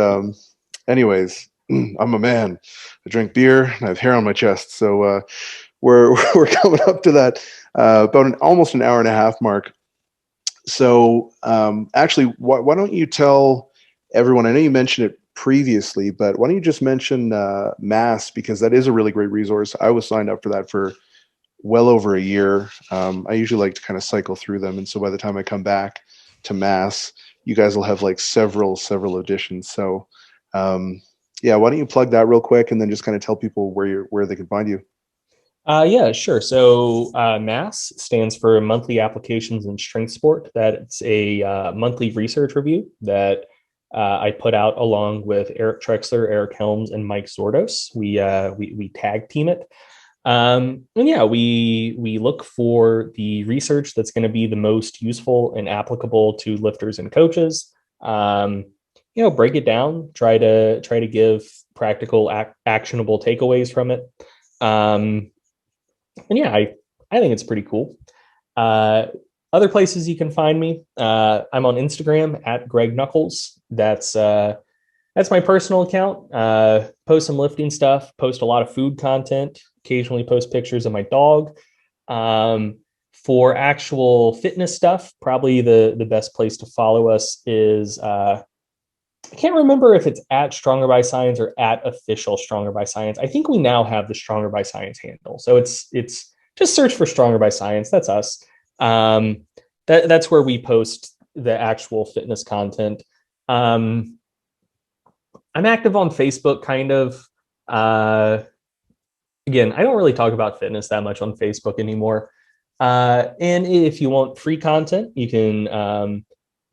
anyways, I'm a man. I drink beer and I have hair on my chest. So we're we're coming up to that about almost an hour and a half mark. So actually, why don't you tell everyone? I know you mentioned it previously, but why don't you just mention Mass, because that is a really great resource. I was signed up for that for well over a year. I usually like to kind of cycle through them, and so by the time I come back to Mass, you guys will have like several editions. So yeah, why don't you plug that real quick, and then just kind of tell people where they can find you. Yeah, sure. So MASS stands for Monthly Applications in Strength Sport. That's a monthly research review that I put out along with Eric Trexler, Eric Helms, and Mike Zordos. We tag team it. And yeah, we look for the research that's going to be the most useful and applicable to lifters and coaches. Break it down, try to give practical, actionable takeaways from it. And yeah, I think it's pretty cool. Uh, Other places you can find me, I'm on Instagram at Greg Nuckols. That's my personal account. Post some lifting stuff, post a lot of food content, occasionally post pictures of my dog. For actual fitness stuff, probably the best place to follow us is I can't remember if it's at Stronger by Science or at official Stronger by Science. I think we now have the Stronger by Science handle. So it's just search for Stronger by Science. That's us. Um, that's where we post the actual fitness content. Um, I'm active on Facebook, kind of. Uh, Again, I don't really talk about fitness that much on Facebook anymore. And if you want free content, you can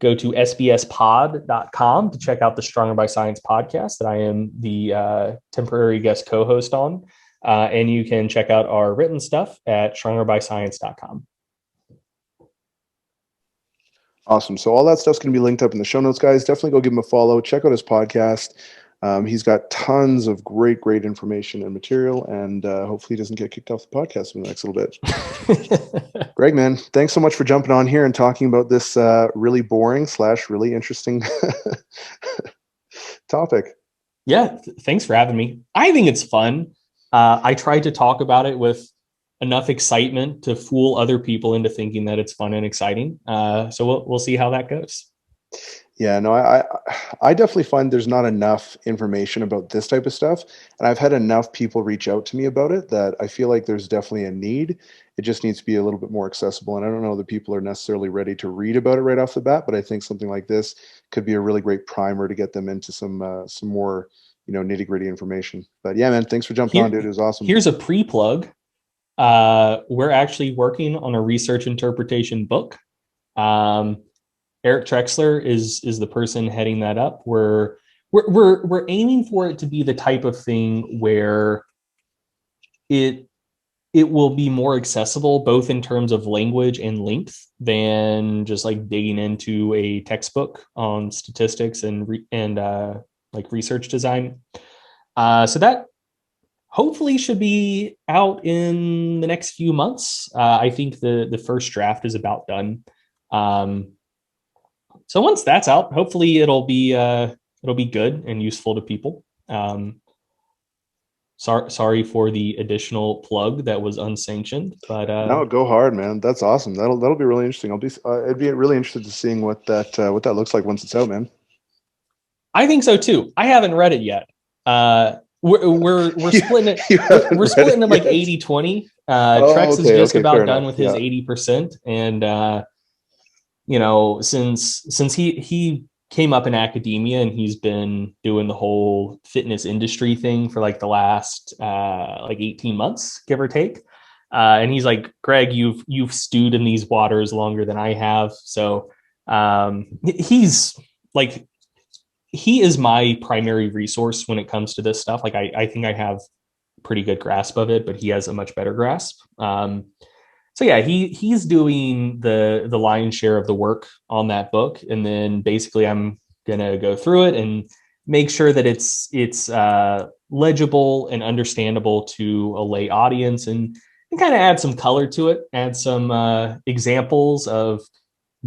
go to sbspod.com to check out the Stronger by Science podcast that I am the temporary guest co-host on. And you can check out our written stuff at strongerbyscience.com. Awesome. So all that stuff's going to be linked up in the show notes, guys. Definitely go give him a follow. Check out his podcast. He's got tons of great information and material, and hopefully he doesn't get kicked off the podcast in the next little bit. Greg, man, thanks so much for jumping on here and talking about this really boring / really interesting topic. Yeah, thanks for having me. I think it's fun. I tried to talk about it with enough excitement to fool other people into thinking that it's fun and exciting. So we'll see how that goes. Yeah, no, I definitely find there's not enough information about this type of stuff. And I've had enough people reach out to me about it that I feel like there's definitely a need. It just needs to be a little bit more accessible. And I don't know that people are necessarily ready to read about it right off the bat, but I think something like this could be a really great primer to get them into some more, nitty gritty information. But yeah, man, thanks for jumping on, dude. It was awesome. Here's a pre-plug. We're actually working on a research interpretation book. Eric Trexler is the person heading that up. We're aiming for it to be the type of thing where it will be more accessible, both in terms of language and length, than just like digging into a textbook on statistics and like research design. So that hopefully should be out in the next few months. I think the first draft is about done. So once that's out, hopefully it'll be good and useful to people. Sorry for the additional plug that was unsanctioned, but no, go hard, man. That's awesome. That'll be really interesting. I'd be really interested to seeing what that looks like once it's out, man. I think so too. I haven't read it yet. We're splitting it. We're splitting it like 80-20. Trex is just about done with his 80%, and since he came up in academia and he's been doing the whole fitness industry thing for like the last like 18 months, give or take. And he's like, Greg, you've stewed in these waters longer than I have. So he's like, he is my primary resource when it comes to this stuff. Like I think I have pretty good grasp of it, but he has a much better grasp. So yeah, he's doing the lion's share of the work on that book, and then basically I'm gonna go through it and make sure that it's legible and understandable to a lay audience, and kind of add some color to it, add some examples of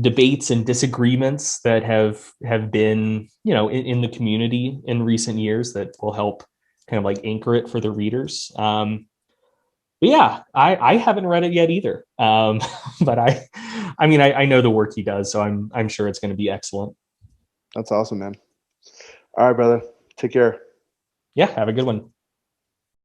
debates and disagreements that have been in the community in recent years that will help kind of like anchor it for the readers. But yeah, I haven't read it yet either. But I know the work he does, so I'm sure it's going to be excellent. That's awesome, man. All right, brother. Take care. Yeah, have a good one.